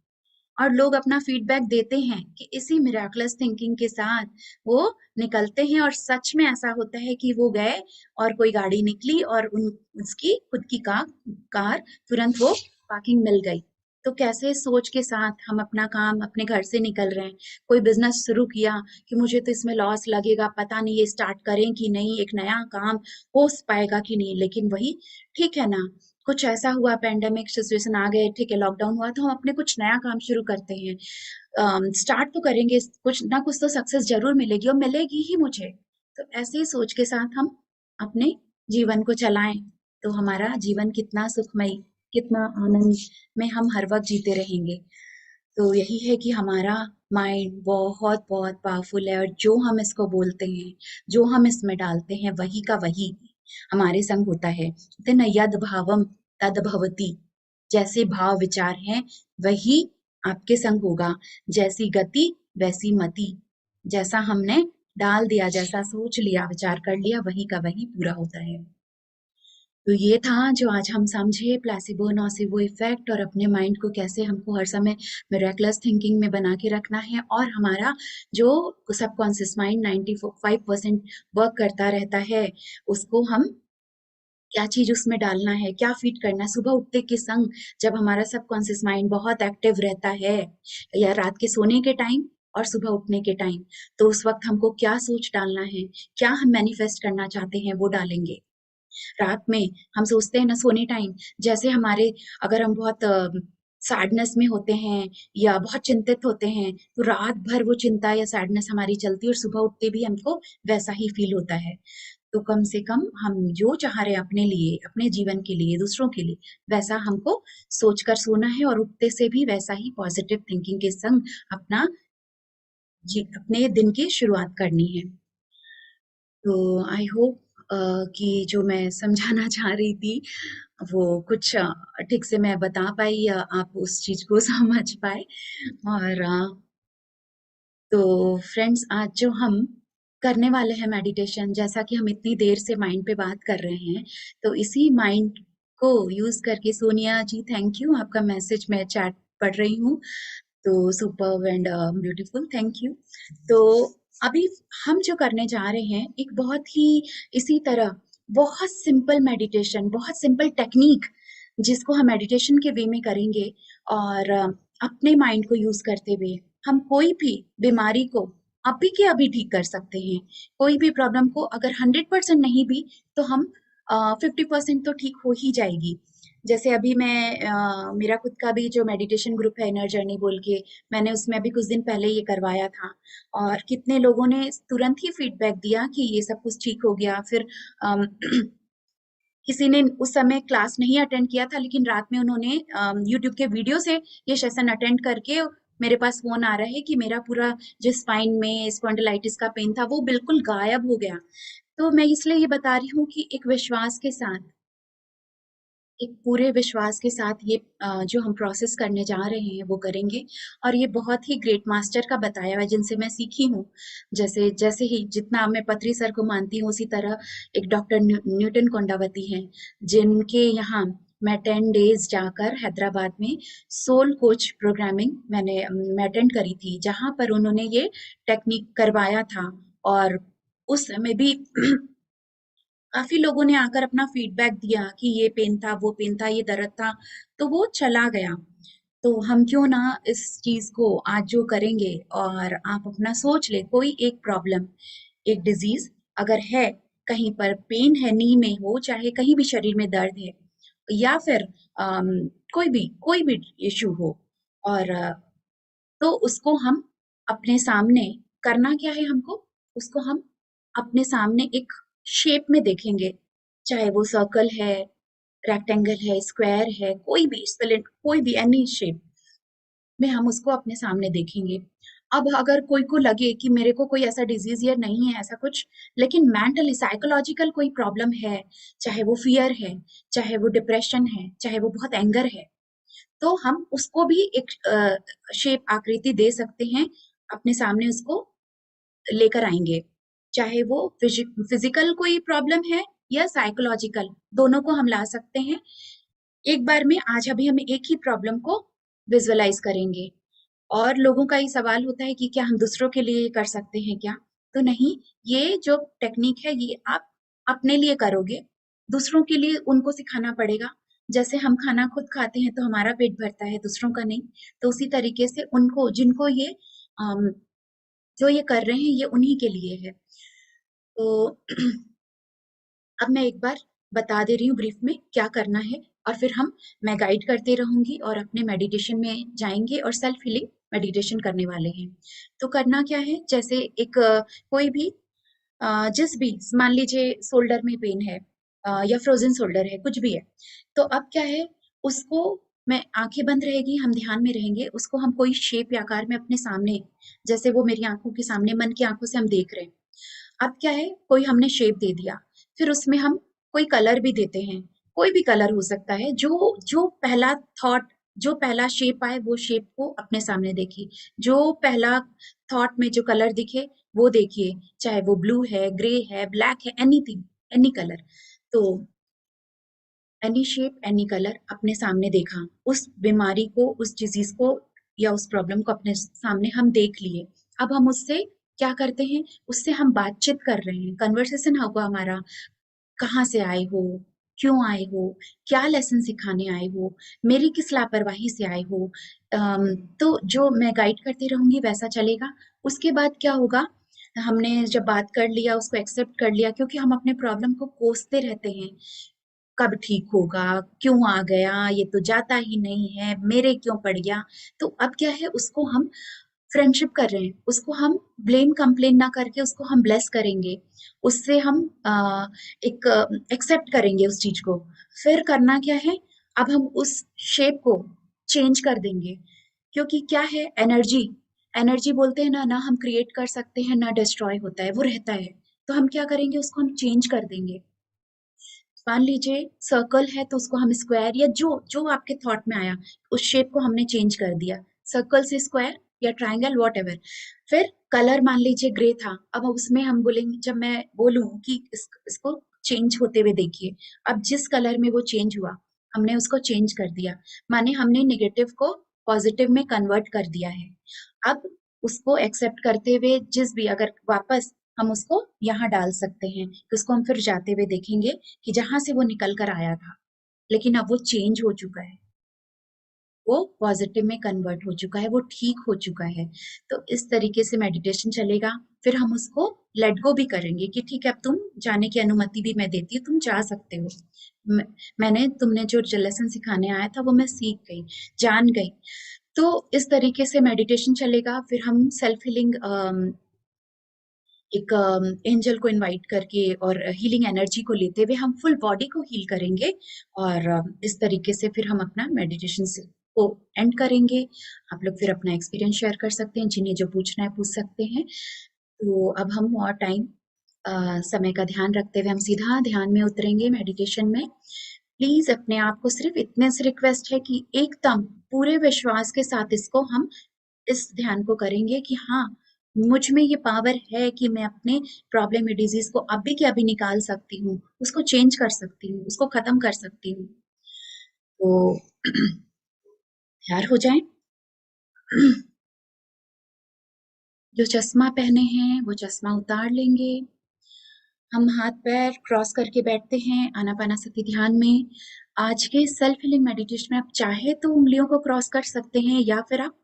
और लोग अपना फीडबैक देते हैं कि इसी मिराकुलस थिंकिंग के साथ वो निकलते हैं, और सच में ऐसा होता है कि वो गए और कोई गाड़ी निकली और उसकी खुद की कार कार तुरंत वो पार्किंग मिल गई। तो कैसे सोच के साथ हम अपना काम अपने घर से निकल रहे हैं। कोई बिजनेस शुरू किया कि मुझे तो इसमें लॉस लगेगा, पता नहीं ये स्टार्ट करें कि नहीं, एक नया काम हो पाएगा कि नहीं। लेकिन वही ठीक है ना, कुछ ऐसा हुआ, पेंडेमिक सिचुएशन आ गए, ठीक है, लॉकडाउन हुआ, तो हम अपने कुछ नया काम शुरू करते हैं, स्टार्ट तो करेंगे, कुछ ना कुछ तो सक्सेस जरूर मिलेगी और मिलेगी ही मुझे। तो ऐसे ही सोच के साथ हम अपने जीवन को चलाएं, तो हमारा जीवन कितना सुखमय, कितना आनंद में हम हर वक्त जीते रहेंगे। तो यही है कि हमारा माइंड बहुत बहुत पावरफुल है, और जो हम इसको बोलते हैं, जो हम इसमें डालते हैं, वही का वही हमारे संग होता है। कहते हैं ना, यद भावम तद भवति। जैसे भाव विचार हैं, वही आपके संग होगा। जैसी गति वैसी मति। जैसा हमने डाल दिया, जैसा सोच लिया, विचार कर लिया, वही का वही पूरा होता है। तो ये था जो आज हम समझे, प्लेसिबो नोसिबो इफेक्ट, और अपने माइंड को कैसे हमको हर समय मिरेकलस थिंकिंग में बना के रखना है, और हमारा जो सबकॉन्शियस माइंड 95% वर्क करता रहता है, उसको हम क्या चीज उसमें डालना है, क्या फीड करना है। सुबह उठते के संग जब हमारा सबकॉन्शियस माइंड बहुत एक्टिव रहता है, या रात के सोने के टाइम और सुबह उठने के टाइम, तो उस वक्त हमको क्या सोच डालना है, क्या हम मैनिफेस्ट करना चाहते हैं, वो डालेंगे। रात में हम सोचते हैं ना, सोने टाइम, जैसे हमारे, अगर हम बहुत सैडनेस में होते हैं या बहुत चिंतित होते हैं, तो रात भर वो चिंता या सैडनेस हमारी चलती है, और सुबह उठते भी हमको वैसा ही फील होता है। तो कम से कम हम जो चाह रहे हैं अपने लिए, अपने जीवन के लिए, दूसरों के लिए, वैसा हमको सोचकर सोना है, और उठते से भी वैसा ही पॉजिटिव थिंकिंग के संग अपना अपने दिन की शुरुआत करनी है। तो आई होप कि जो मैं समझाना चाह रही थी वो कुछ ठीक से मैं बता पाई, या आप उस चीज को समझ पाए। और तो फ्रेंड्स, आज जो हम करने वाले हैं मेडिटेशन, जैसा कि हम इतनी देर से माइंड पे बात कर रहे हैं, तो इसी माइंड को यूज करके, सोनिया जी थैंक यू, आपका मैसेज मैं चैट पढ़ रही हूँ, तो superb and beautiful, thank you. तो अभी हम जो करने जा रहे हैं, एक बहुत ही इसी तरह बहुत सिंपल मेडिटेशन, बहुत सिंपल टेक्निक, जिसको हम मेडिटेशन के वे में करेंगे, और अपने माइंड को यूज करते हुए हम कोई भी बीमारी को अभी के अभी ठीक कर सकते हैं। कोई भी प्रॉब्लम को अगर 100% नहीं भी, तो हम 50% तो ठीक हो ही जाएगी। जैसे अभी मैं मेरा खुद का भी जो मेडिटेशन ग्रुप है, इनर जर्नी बोल के, मैंने उसमें अभी कुछ दिन पहले ये करवाया था, और कितने लोगों ने तुरंत ही फीडबैक दिया कि ये सब कुछ ठीक हो गया। फिर अम, किसी ने उस समय क्लास नहीं अटेंड किया था, लेकिन रात में उन्होंने यूट्यूब के वीडियो से ये सेशन अटेंड करके मेरे पास फोन आ रहा है कि मेरा पूरा जो स्पाइन में स्पॉन्डिलाइटिस का पेन था, वो बिल्कुल गायब हो गया। तो मैं इसलिए ये बता रही हूँ कि एक विश्वास के साथ, एक पूरे विश्वास के साथ ये जो हम प्रोसेस करने जा रहे हैं वो करेंगे। और ये बहुत ही ग्रेट मास्टर का बताया हुआ है, जिनसे मैं सीखी हूँ। जैसे जैसे ही जितना मैं पत्री सर को मानती हूँ, उसी तरह एक डॉक्टर न्यूटन कोंडावती हैं, जिनके यहाँ मैं 10 डेज जाकर हैदराबाद में सोल कोच प्रोग्रामिंग मैं अटेंड करी थी, जहां पर उन्होंने ये टेक्निक करवाया था। और उस समय भी काफी लोगों ने आकर अपना फीडबैक दिया कि ये पेन था, वो पेन था, ये दर्द था, तो वो चला गया। तो हम क्यों ना इस चीज को आज जो करेंगे, और आप अपना सोच ले, कोई एक प्रॉब्लम, एक डिजीज अगर है, कहीं पर पेन है, नी में हो, चाहे कहीं भी शरीर में दर्द है, या फिर कोई भी इशू हो, और तो उसको हम अपने सामने, करना क्या है हमको, उसको हम अपने सामने एक शेप में देखेंगे, चाहे वो सर्कल है, रेक्टेंगल है, स्क्वायर है, कोई भी सिलेंडर, कोई भी एनी शेप में हम उसको अपने सामने देखेंगे। अब अगर कोई को लगे कि मेरे को कोई ऐसा डिजीज या नहीं है, ऐसा कुछ, लेकिन मेंटली साइकोलॉजिकल कोई प्रॉब्लम है, चाहे वो फियर है, चाहे वो डिप्रेशन है, चाहे वो बहुत एंगर है, तो हम उसको भी एक शेप, आकृति दे सकते हैं, अपने सामने उसको लेकर आएंगे। चाहे वो फिजिकल कोई प्रॉब्लम है या साइकोलॉजिकल, दोनों को हम ला सकते हैं एक बार में। आज अभी हम एक ही प्रॉब्लम को विजुअलाइज करेंगे। और लोगों का ये सवाल होता है कि क्या हम दूसरों के लिए कर सकते हैं क्या? तो नहीं, ये जो टेक्निक है, ये आप अपने लिए करोगे, दूसरों के लिए उनको सिखाना पड़ेगा, जैसे हम खाना खुद खाते हैं तो हमारा पेट भरता है, दूसरों का नहीं। तो उसी तरीके से उनको जिनको ये अम, जो ये कर रहे हैं ये उन्हीं के लिए है। तो अब मैं एक बार बता दे रही हूँ ब्रीफ में क्या करना है, और फिर मैं गाइड करते रहूंगी और अपने मेडिटेशन में जाएंगे और सेल्फ हीलिंग मेडिटेशन करने वाले हैं। तो करना क्या है, जैसे एक कोई भी जिस भी, मान लीजिए शोल्डर में पेन है, या फ्रोजन शोल्डर है, कुछ भी है, तो अब क्या है, उसको मैं आंखें बंद रहेगी, हम ध्यान में रहेंगे, उसको हम कोई शेप या आकार में अपने सामने, जैसे वो मेरी आंखों के सामने मन की आंखों से हम देख रहे हैं। अब क्या है, कोई हमने शेप दे दिया, फिर उसमें हम कोई कलर भी देते हैं, कोई भी कलर हो सकता है, जो जो पहला थॉट, जो पहला शेप आए वो शेप को अपने सामने देखिए, जो पहला थॉट में जो कलर दिखे वो देखिए, चाहे वो ब्लू है, ग्रे है, ब्लैक है, एनीथिंग, एनी कलर। तो एनी शेप, एनी कलर अपने सामने देखा, उस बीमारी को, उस डिजीज को या उस प्रॉब्लम को अपने सामने हम देख लिए। अब हम उससे क्या करते हैं, उससे हम बातचीत कर रहे हैं, कन्वर्सेशन होगा हमारा, कहाँ से आए हो, क्यों आए हो, क्या लेसन सिखाने आए हो, मेरी किस लापरवाही से आए हो। तो जो मैं गाइड करती रहूंगी वैसा चलेगा। उसके बाद क्या होगा, हमने जब बात कर लिया, उसको एक्सेप्ट कर लिया, क्योंकि हम अपने प्रॉब्लम को कोसते रहते हैं, कब ठीक होगा, क्यों आ गया, ये तो जाता ही नहीं है, मेरे क्यों पड़ गया। तो अब क्या है, उसको हम फ्रेंडशिप कर रहे हैं, उसको हम ब्लेम कंप्लेन ना करके उसको हम ब्लेस करेंगे, उससे हम एक एक्सेप्ट करेंगे उस चीज को। फिर करना क्या है, अब हम उस शेप को चेंज कर देंगे, क्योंकि क्या है, एनर्जी, एनर्जी बोलते हैं ना, ना हम क्रिएट कर सकते हैं ना डिस्ट्रॉय होता है, वो रहता है। तो हम क्या करेंगे, उसको हम चेंज कर देंगे। मान लीजिए सर्कल है तो उसको हम स्क्वायर, या जो जो आपके थॉट में आया उस शेप को हमने चेंज कर दिया, सर्कल से स्क्वायर या ट्रायंगल, वॉट एवर। फिर कलर मान लीजिए ग्रे था, अब उसमें हम बोलेंगे, जब मैं बोलूं कि इसको चेंज होते हुए देखिए, अब जिस कलर में वो चेंज हुआ हमने उसको चेंज कर दिया, माने हमने नेगेटिव को पॉजिटिव में कन्वर्ट कर दिया है। अब उसको एक्सेप्ट करते हुए, जिस भी, अगर वापस हम उसको यहाँ डाल सकते हैं, तो उसको हम फिर जाते हुए देखेंगे कि जहां से वो निकल कर आया था, लेकिन अब वो चेंज हो चुका है, वो पॉजिटिव में कन्वर्ट हो चुका है, वो ठीक हो चुका है। तो इस तरीके से मेडिटेशन चलेगा। फिर हम उसको लेट गो भी करेंगे कि ठीक है, अब तुम जाने की अनुमति भी मैं देती हूँ, तुम जा सकते हो। म- मैंने तुमने जो लेसन सिखाने आया था वो मैं सीख गई, जान गई। तो इस तरीके से मेडिटेशन चलेगा। फिर हम सेल्फ हीलिंग, एक एंजल को इनवाइट करके और हीलिंग एनर्जी को लेते हुए हम फुल बॉडी को हील करेंगे, और इस तरीके से फिर हम अपना मेडिटेशन को एंड करेंगे। आप लोग फिर अपना एक्सपीरियंस शेयर कर सकते हैं, जिन्हें जो पूछना है पूछ सकते हैं। तो अब हम और टाइम, समय का ध्यान रखते हुए हम सीधा ध्यान में उतरेंगे मेडिटेशन में। प्लीज अपने आप को सिर्फ इतने से रिक्वेस्ट है कि एकदम पूरे विश्वास के साथ इसको हम, इस ध्यान को करेंगे कि हाँ, मुझ में ये पावर है कि मैं अपने प्रॉब्लम या डिजीज को अभी के अभी निकाल सकती हूँ, उसको चेंज कर सकती हूँ, उसको खत्म कर सकती हूँ। तो तैयार हो जाएं। जो चश्मा पहने हैं वो चश्मा उतार लेंगे। हम हाथ पैर क्रॉस करके बैठते हैं आनापानासति ध्यान में। आज के सेल्फ हीलिंग मेडिटेशन में आप चाहे तो उंगलियों को क्रॉस कर सकते हैं, या फिर आप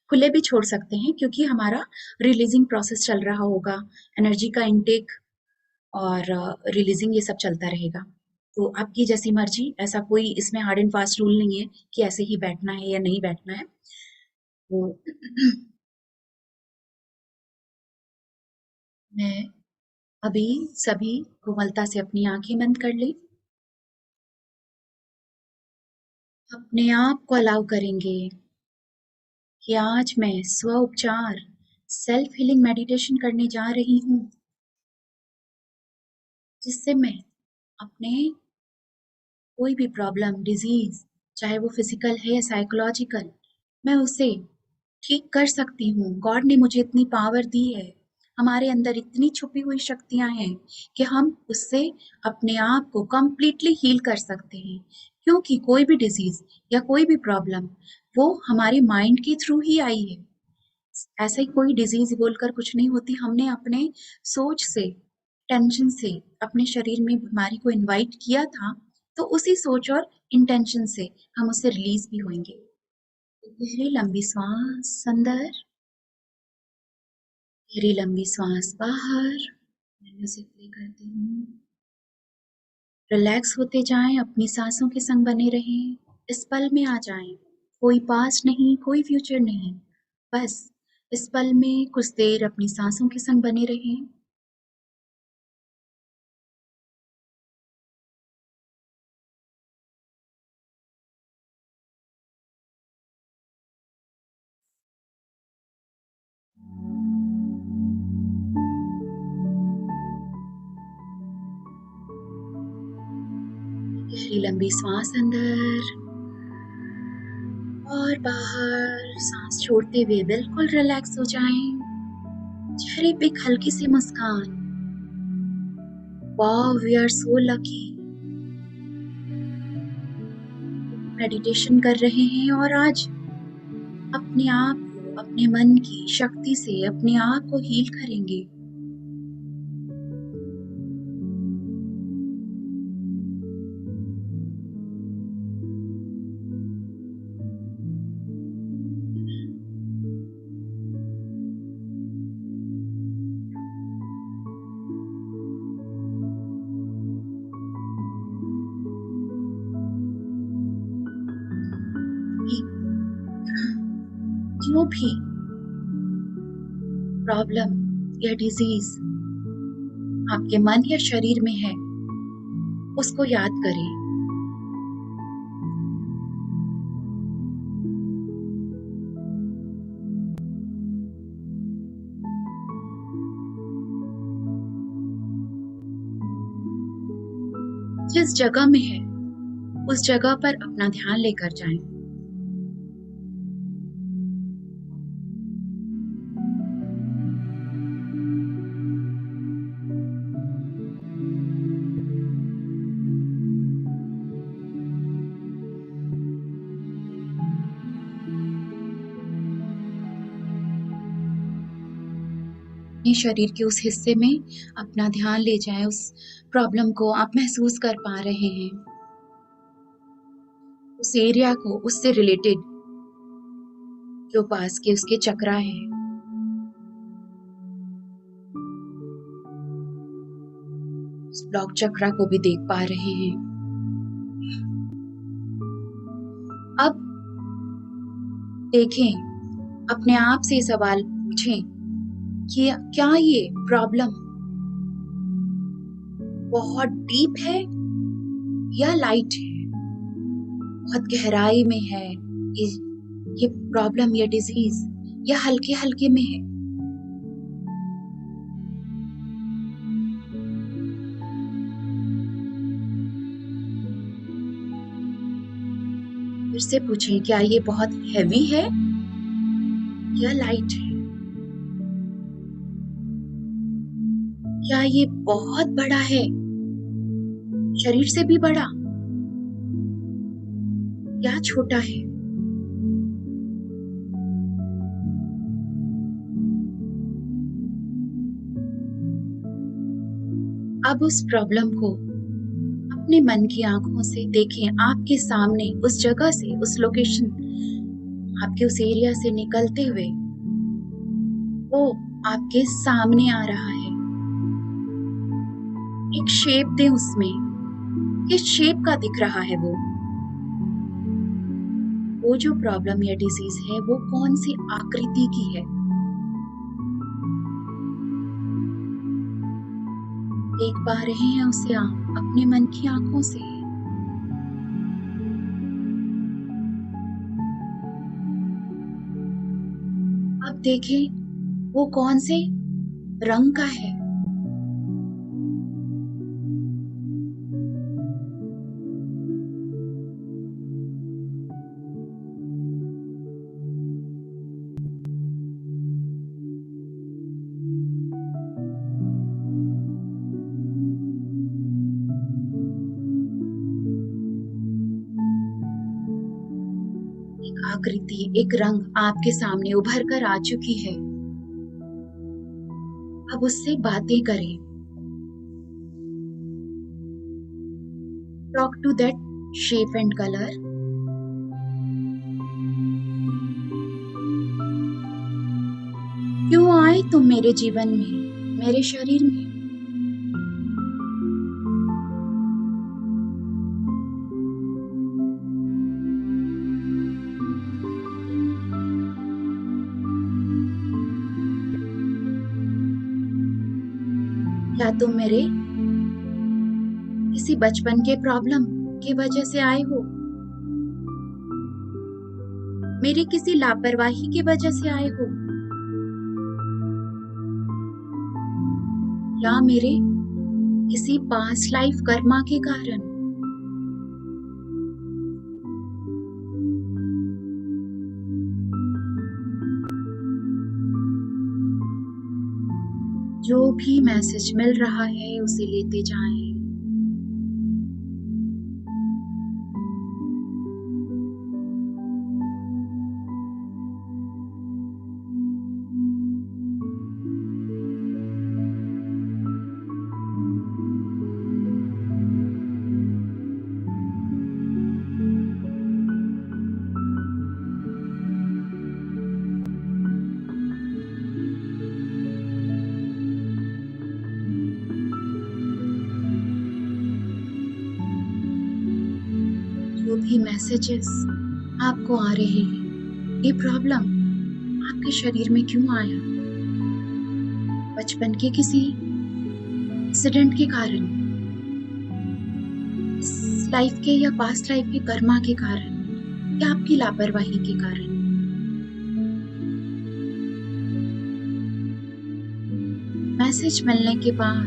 खुले भी छोड़ सकते हैं, क्योंकि हमारा रिलीजिंग प्रोसेस चल रहा होगा, एनर्जी का इनटेक और रिलीजिंग, ये सब चलता रहेगा। तो आपकी जैसी मर्जी, ऐसा कोई इसमें हार्ड एंड फास्ट रूल नहीं है कि ऐसे ही बैठना है या नहीं बैठना है। तो मैं अभी सभी कोमलता से अपनी आंखें बंद कर लें, अपने आप को अलाउ करेंगे कि आज मैं स्व उपचार, सेल्फ हीलिंग मेडिटेशन करने जा रही हूँ, जिससे मैं अपने कोई भी प्रॉब्लम, डिजीज, चाहे वो फिजिकल है या साइकोलॉजिकल, मैं उसे ठीक कर सकती हूँ। गॉड ने मुझे इतनी पावर दी है, हमारे अंदर इतनी छुपी हुई शक्तियां हैं कि हम उससे अपने आप को कंप्लीटली हील कर सकते हैं। क्योंकि कोई भी डिजीज या कोई भी प्रॉब्लम वो हमारे माइंड के थ्रू ही आई है। ऐसे ही कोई डिजीज बोलकर कुछ नहीं होती, हमने अपने सोच से, टेंशन से अपने शरीर में बीमारी को इनवाइट किया था, तो उसी सोच और इंटेंशन से हम उससे रिलीज भी होंगे। गहरी लंबी सांस अंदर, गहरी लंबी सांस बाहर। म्यूजिक प्ले करती हूँ। रिलैक्स होते जाएं, अपनी सांसों के संग बने रहें, इस पल में आ जाएं। कोई पास्ट नहीं, कोई फ्यूचर नहीं, बस इस पल में कुछ देर अपनी सांसों के संग बने रहें। गहरी लंबी सांस अंदर और बाहर। सांस छोड़ते हुए बिल्कुल रिलैक्स हो जाएं। चेहरे पे एक हल्की सी मुस्कान। Wow, we are so lucky. Meditation कर रहे हैं और आज अपने आप को, अपने मन की शक्ति से अपने आप को हील करेंगे। जो भी प्रॉब्लम या डिजीज आपके मन या शरीर में है, उसको याद करें। जिस जगह में है, उस जगह पर अपना ध्यान लेकर जाएं। अपने शरीर के उस हिस्से में अपना ध्यान ले जाएं, उस प्रॉब्लम को आप महसूस कर पा रहे हैं, उस एरिया को, उससे रिलेटेड जो पास के उसके चक्रा है। उस ब्लॉक चक्रा को भी देख पा रहे हैं। अब देखें, अपने आप से सवाल पूछें कि क्या ये प्रॉब्लम बहुत डीप है या लाइट है, बहुत गहराई में है, ये प्रॉब्लम या डिजीज, या हल्के हल्के में है। फिर से पूछें, क्या ये बहुत हैवी है या लाइट है? क्या ये बहुत बड़ा है, शरीर से भी बड़ा, या छोटा है? अब उस प्रॉब्लम को अपने मन की आंखों से देखें, आपके सामने, उस जगह से, उस लोकेशन, आपके उस एरिया से निकलते हुए वो आपके सामने आ रहा है। एक शेप दें उसमें, किस शेप का दिख रहा है वो जो प्रॉब्लम या डिजीज है वो कौन सी आकृति की है? देख पा रहे हैं उसे आप अपने मन की आंखों से? अब देखें वो कौन से रंग का है। एक आकृति, एक रंग आपके सामने उभर कर आ चुकी है। अब उससे बातें करें, talk to that shape and color. क्यों आए तुम मेरे जीवन में, मेरे शरीर में? क्या तुम मेरे किसी बचपन के प्रॉब्लम की वजह से आए हो? मेरी किसी लापरवाही की वजह से आए हो? या मेरे किसी पास्ट लाइफ कर्मा के कारण? जो भी मैसेज मिल रहा है उसे लेते जाएं। जो भी मैसेजेस आपको आ रहे हैं, ये प्रॉब्लम आपके शरीर में क्यों आया? बचपन के किसी इंसिडेंट के कारण, इस लाइफ के या पास्ट लाइफ के कर्मा के कारण, या आपकी लापरवाही के कारण? मैसेज मिलने के बाद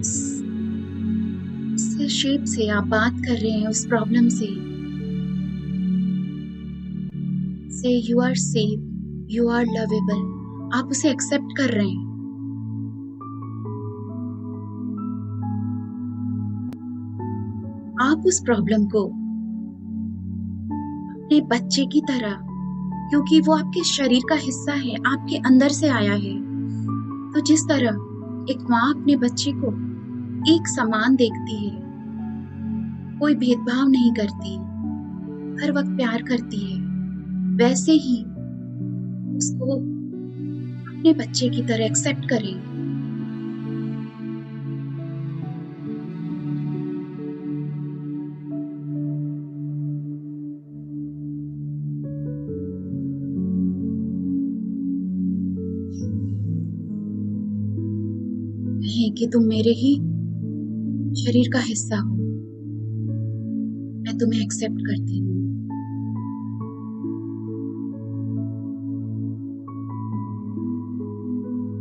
इस शेप से आप बात कर रहे हैं उस प्रॉब्लम से you are safe, you are lovable, आप उसे एक्सेप्ट कर रहे हैं। आप उस प्रॉब्लम को अपने बच्चे की तरह, क्योंकि वो आपके शरीर का हिस्सा है, आपके अंदर से आया है, तो जिस तरह एक माँ अपने बच्चे को एक समान देखती है, कोई भेदभाव नहीं करती, हर वक्त प्यार करती है, वैसे ही उसको अपने बच्चे की तरह एक्सेप्ट करें। कहें कि तुम मेरे ही शरीर का हिस्सा हो, मैं तुम्हें एक्सेप्ट करती हूँ।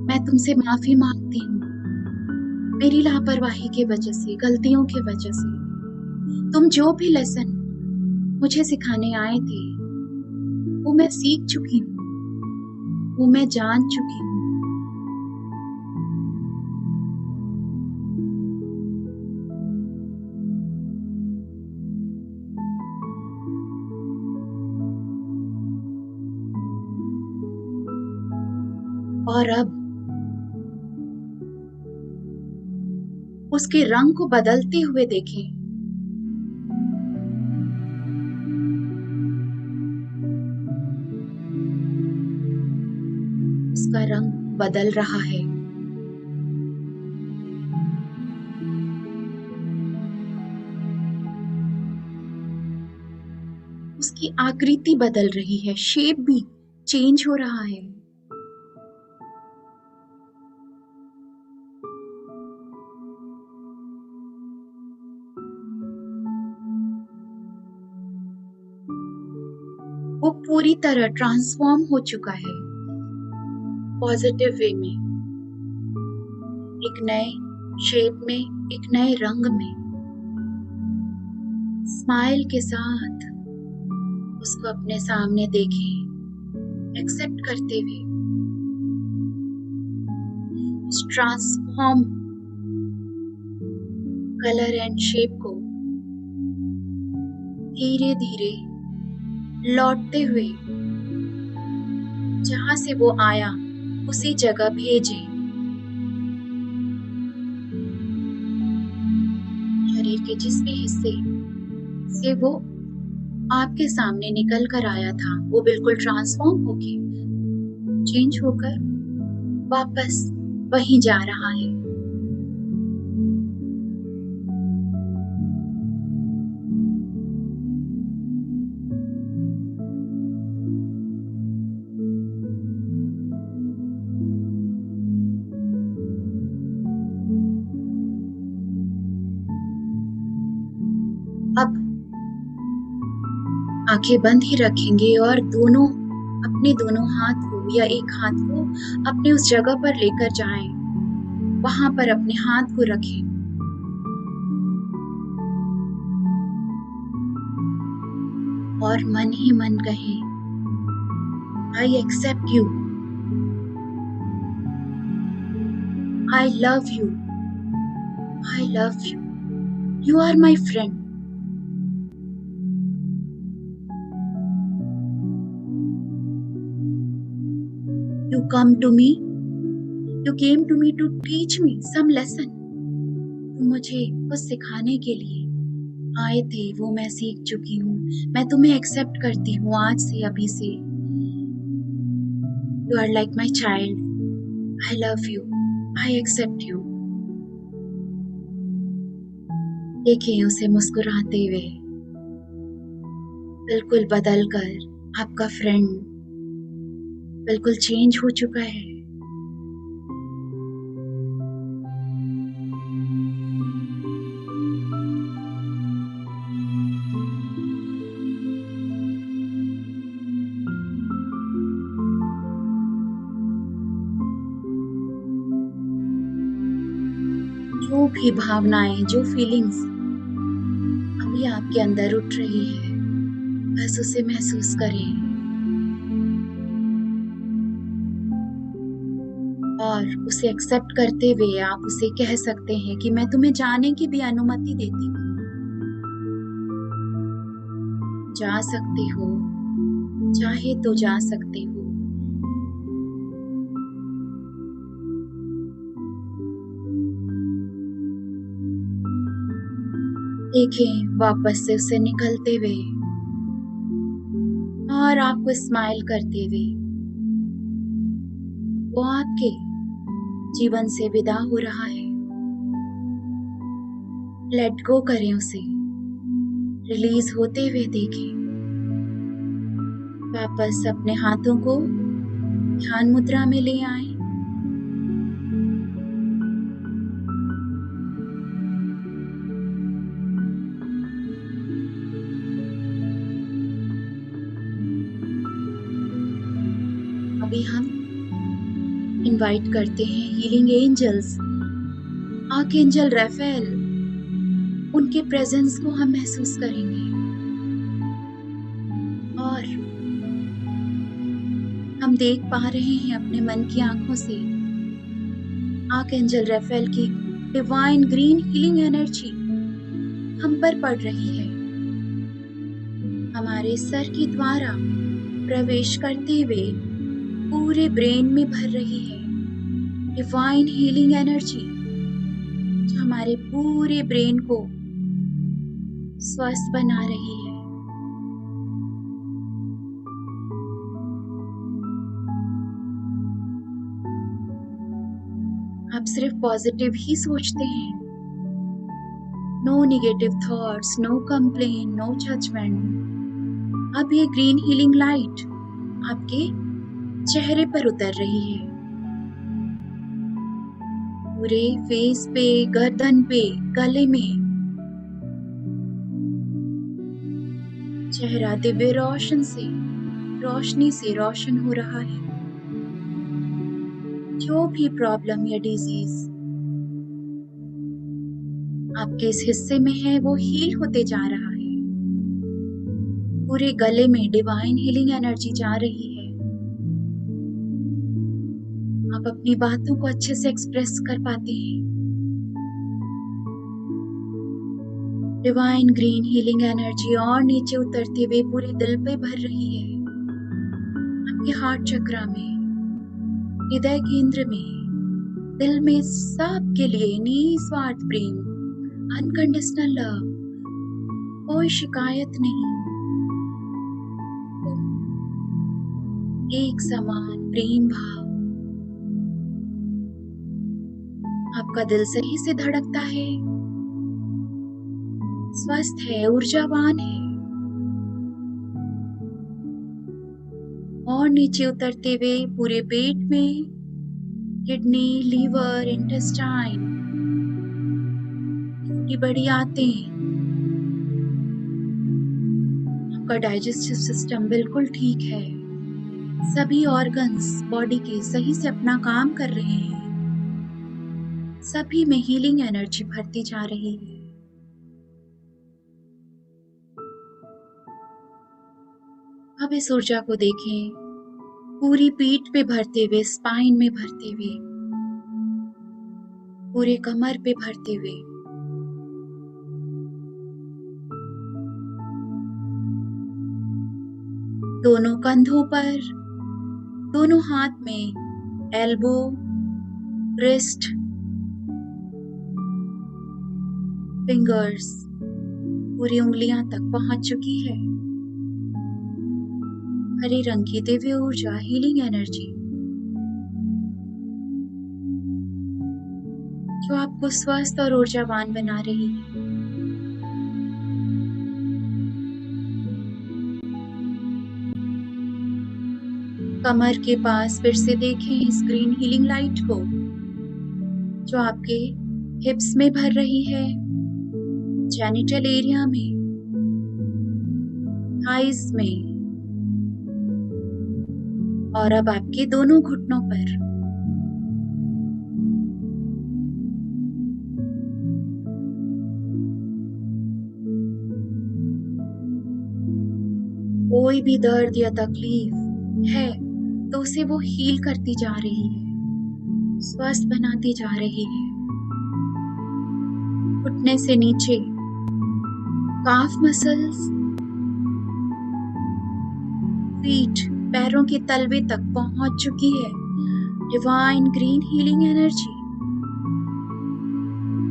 मैं तुमसे माफी मांगती हूँ मेरी लापरवाही की वजह से, गलतियों की वजह से। तुम जो भी लेसन मुझे सिखाने आए थे वो मैं सीख चुकी हूँ, वो मैं जान चुकी हूँ। और अब उसके रंग को बदलते हुए देखें। उसका रंग बदल रहा है। उसकी आकृति बदल रही है, शेप भी चेंज हो रहा है। वो पूरी तरह ट्रांसफॉर्म हो चुका है, पॉजिटिव वे में, एक नए शेप में, एक नए रंग में, स्माइल के साथ उसको अपने सामने देखें, एक्सेप्ट करते हुए उस ट्रांसफॉर्म कलर एंड शेप को धीरे धीरे लौटते हुए जहां से वो आया उसी जगह भेजें। शरीर के जिस भी हिस्से से वो आपके सामने निकल कर आया था वो बिल्कुल ट्रांसफॉर्म होके चेंज होकर वापस वहीं जा रहा है। अब आंखें बंद ही रखेंगे और अपने दोनों हाथ को या एक हाथ को अपने उस जगह पर लेकर जाएं, वहां पर अपने हाथ को रखें और मन ही मन कहें, I accept you, I love you, I love you, you are my friend. You came to me to teach me some lesson. तुम मुझे कुछ सिखाने के लिए आए थे, वो मैं सीख चुकी हूँ। मैं तुम्हें एक्सेप्ट करती हूँ आज से, अभी से। You are like my child. I love you. I accept you. देखें उसे मुस्कुराते हुए, बिल्कुल बदल कर आपका फ्रेंड बिल्कुल चेंज हो चुका है। जो भी भावनाएं, जो फीलिंग्स अभी आपके अंदर उठ रही है, बस उसे महसूस करें और उसे एक्सेप्ट करते हुए आप उसे कह सकते हैं कि मैं तुम्हें जाने की भी अनुमति देती हूँ। जा सकते हो, चाहे तो जा सकते हो। देखें वापस से उसे निकलते हुए और आपको स्माइल करते हुए वो आपके जीवन से विदा हो रहा है। लेट गो करें उसे, रिलीज होते हुए देखें। वापस अपने हाथों को ध्यान मुद्रा में ले आएं। अभी हम इनवाइट करते हैं हीलिंग एंजल्स, आर्कएंजल राफेल, उनके प्रेजेंस को हम महसूस करेंगे और हम देख पा रहे हैं अपने मन की आंखों से आर्कएंजल राफेल की डिवाइन ग्रीन हीलिंग एनर्जी हम पर पड़ रही है, हमारे सर के द्वारा प्रवेश करते हुए पूरे ब्रेन में भर रही है। डिवाइन हीलिंग एनर्जी जो हमारे पूरे ब्रेन को स्वस्थ बना रही है। आप सिर्फ पॉजिटिव ही सोचते हैं, no negative thoughts, no complain, no judgement. अब ये ग्रीन हीलिंग लाइट आपके चेहरे पर उतर रही है, पूरे फेस पे, गर्दन पे, गले में। चेहरा दिव्य रोशनी से रोशन हो रहा है। जो भी प्रॉब्लम या डिजीज आपके इस हिस्से में है वो हील होते जा रहा है। पूरे गले में डिवाइन हीलिंग एनर्जी जा रही है। आप अपनी बातों को अच्छे से एक्सप्रेस कर पाते हैं। डिवाइन ग्रीन हीलिंग एनर्जी और नीचे उतरते हुए पूरे दिल पे भर रही है, आपके हार्ट चक्रा में, हृदय केंद्र में, दिल में सबके लिए निस्वार्थ प्रेम अनकंडीशनल लव, कोई शिकायत नहीं, एक समान प्रेम भाव। आपका दिल सही से धड़कता है, स्वस्थ है, ऊर्जावान है। और नीचे उतरते हुए पूरे पेट में किडनी, लीवर, इंटेस्टाइन, छोटी बड़ी आंतें, आपका डाइजेस्टिव सिस्टम बिल्कुल ठीक है। सभी ऑर्गन्स बॉडी के सही से अपना काम कर रहे हैं। सभी में हीलिंग एनर्जी भरती जा रही है। अब इस ऊर्जा को देखें, पूरी पीठ पे भरते हुए, स्पाइन में भरते हुए, पूरे कमर पे भरते हुए, दोनों कंधों पर, दोनों हाथ में, एल्बो, रिस्ट, फिंगर्स, पूरी उंगलियां तक पहुंच चुकी है। हरे रंग की दिव्य ऊर्जा, हीलिंग एनर्जी, जो आपको स्वस्थ और ऊर्जावान बना रही है। कमर के पास फिर से देखें इस ग्रीन हीलिंग लाइट को, जो आपके हिप्स में भर रही है, जेनिटल एरिया में, थाइस में, और अब आपके दोनों घुटनों पर। कोई भी दर्द या तकलीफ है तो उसे वो हील करती जा रही है, स्वस्थ बनाती जा रही है। घुटने से नीचे काफ मसल्स, फीट, पैरों के तलवे तक पहुंच चुकी है divine green healing energy.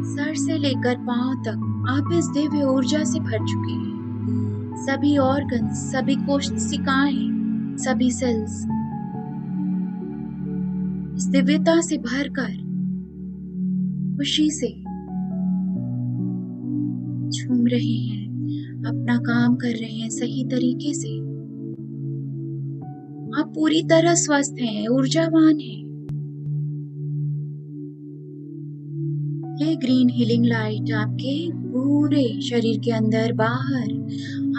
Sir से लेकर पांव तक आप इस दिव्य ऊर्जा से भर चुके हैं। सभी ऑर्गन्स, सभी कोशिकाएं, सभी सेल्स इस दिव्यता से भरकर खुशी से झूम रहे हैं, अपना काम कर रहे हैं सही तरीके से। आप पूरी तरह स्वस्थ हैं, ऊर्जावान हैं। ये ग्रीन हीलिंग लाइट आपके पूरे शरीर के अंदर बाहर,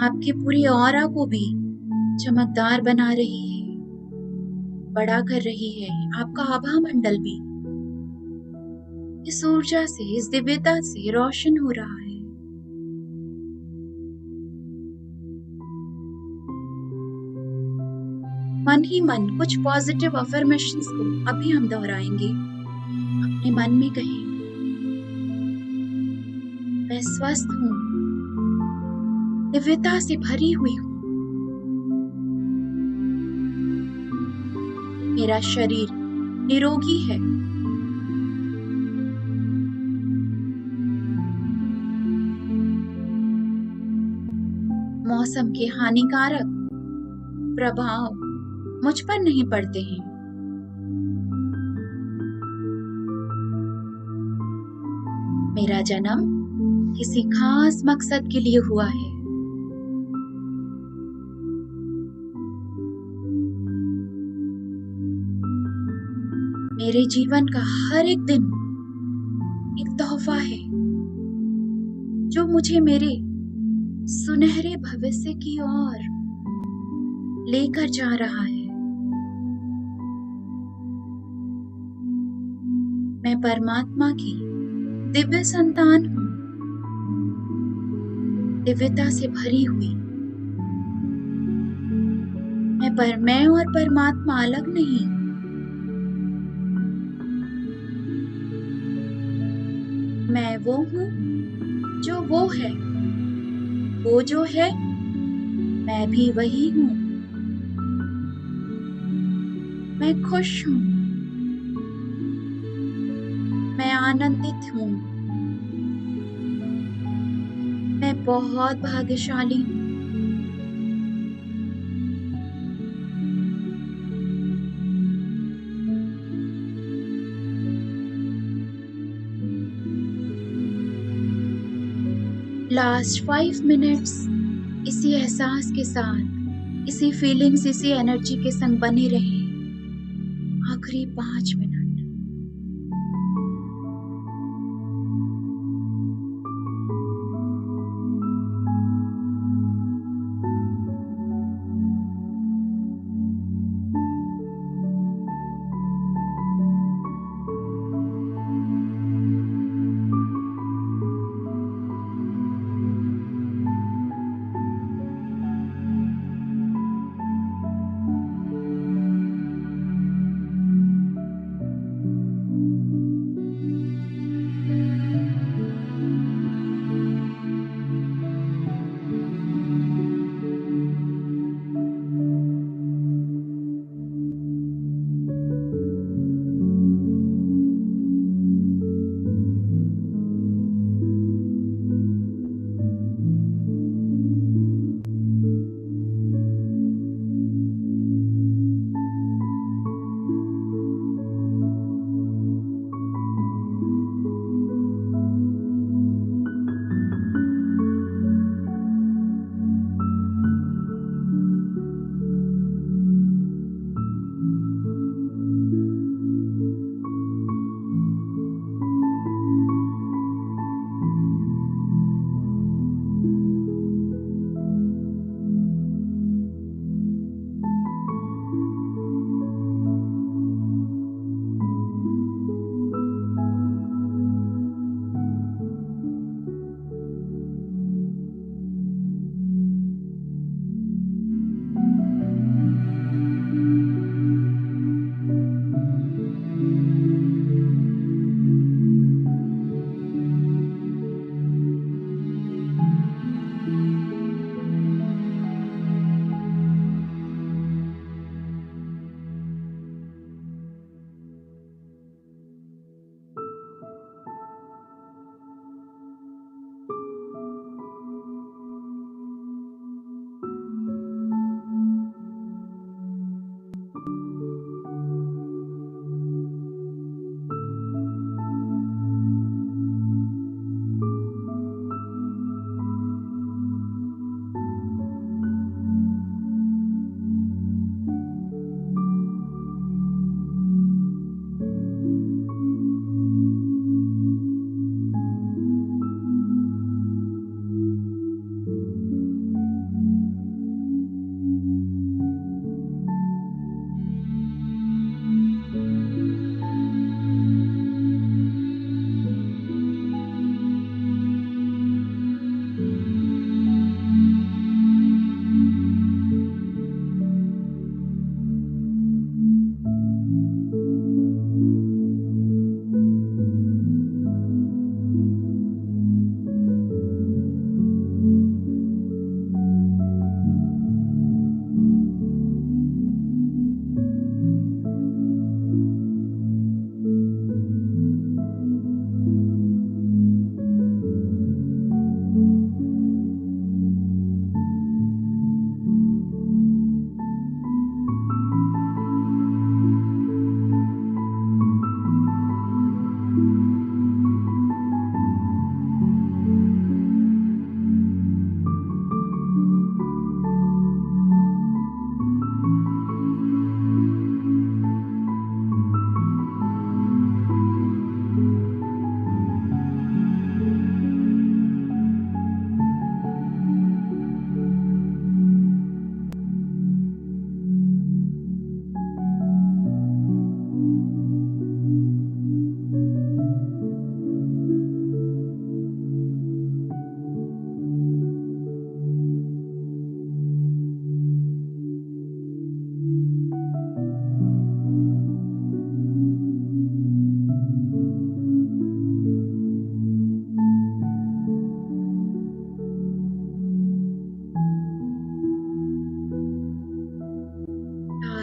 आपके पूरे ऑरा को भी चमकदार बना रही है, बड़ा कर रही है। आपका आभा मंडल भी इस ऊर्जा से, इस दिव्यता से रोशन हो रहा है। मन ही मन कुछ पॉजिटिव अफर्मेशंस को अभी हम दोहराएंगे। अपने मन में कहें, मैं स्वस्थ हूं, दिव्यता से भरी हुई हूं, मेरा शरीर निरोगी है, मौसम के हानिकारक प्रभाव मुझ पर नहीं पड़ते हैं। मेरा जन्म किसी खास मकसद के लिए हुआ है। मेरे जीवन का हर एक दिन एक तोहफा है जो मुझे मेरे सुनहरे भविष्य की ओर लेकर जा रहा है। मैं परमात्मा की दिव्य संतान हूँ, दिव्यता से भरी हुई। मैं और परमात्मा अलग नहीं। मैं वो हूँ जो वो है, वो जो है मैं भी वही हूँ। मैं खुश हूँ, मैं आनंदित हूँ, बहुत भाग्यशाली हूँ। लास्ट 5 मिनट्स इसी एहसास के साथ, इसी फीलिंग्स, इसी एनर्जी के संग बने रहे। आखिरी 5 मिनट।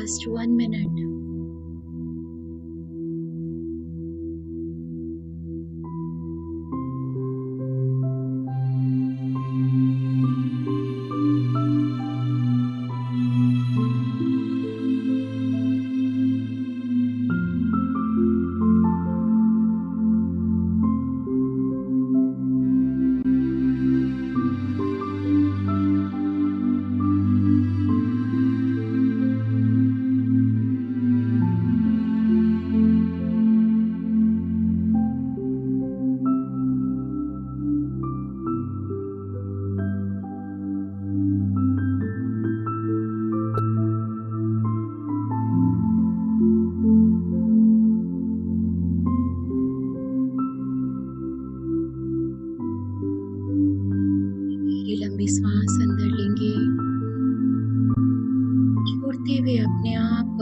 Last 1 minute.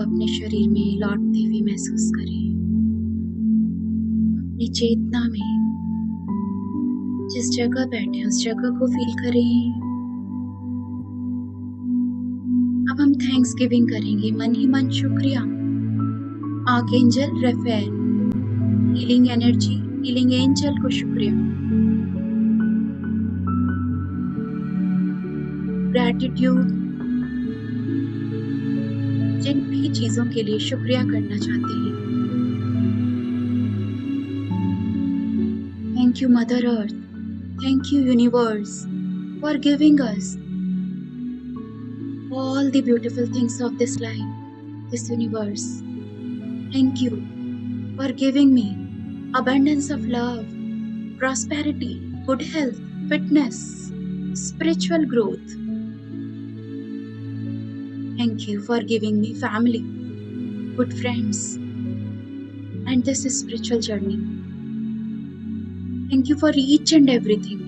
अपने शरीर में लौटते हुए महसूस करें। अपनी चेतना में जिस जगह बैठे उस जगह को फील करें। अब हम थैंक्स गिविंग करेंगे, मन ही मन शुक्रिया। Archangel Raphael, healing energy, healing angel को शुक्रिया। ग्रैटिट्यूड, जिन भी चीजों के लिए शुक्रिया करना चाहते हैं। Thank you mother earth, thank you universe for giving us all the beautiful things of this life, this universe. Thank you for giving me abundance of love, prosperity, good health, fitness, spiritual growth. Thank you for giving me family, good friends, and this spiritual journey. Thank you for each and everything.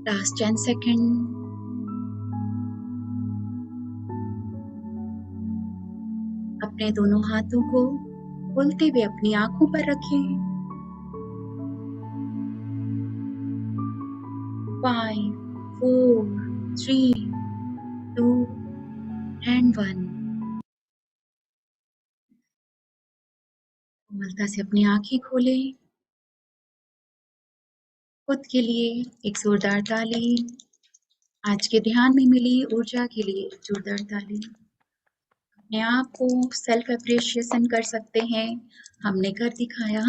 Last 10 seconds. अपने दोनों हाथों को खोलते हुए अपनी आंखों पर रखें। 5, 4, 3, 2 and 1। कोमलता से अपनी आंखें खोलें। खुद के लिए एक जोरदार ताली। आज के ध्यान में मिली ऊर्जा के लिए एक जोरदार ताली। अपने आप को सेल्फ अप्रिशिएशन कर सकते हैं, हमने कर दिखाया।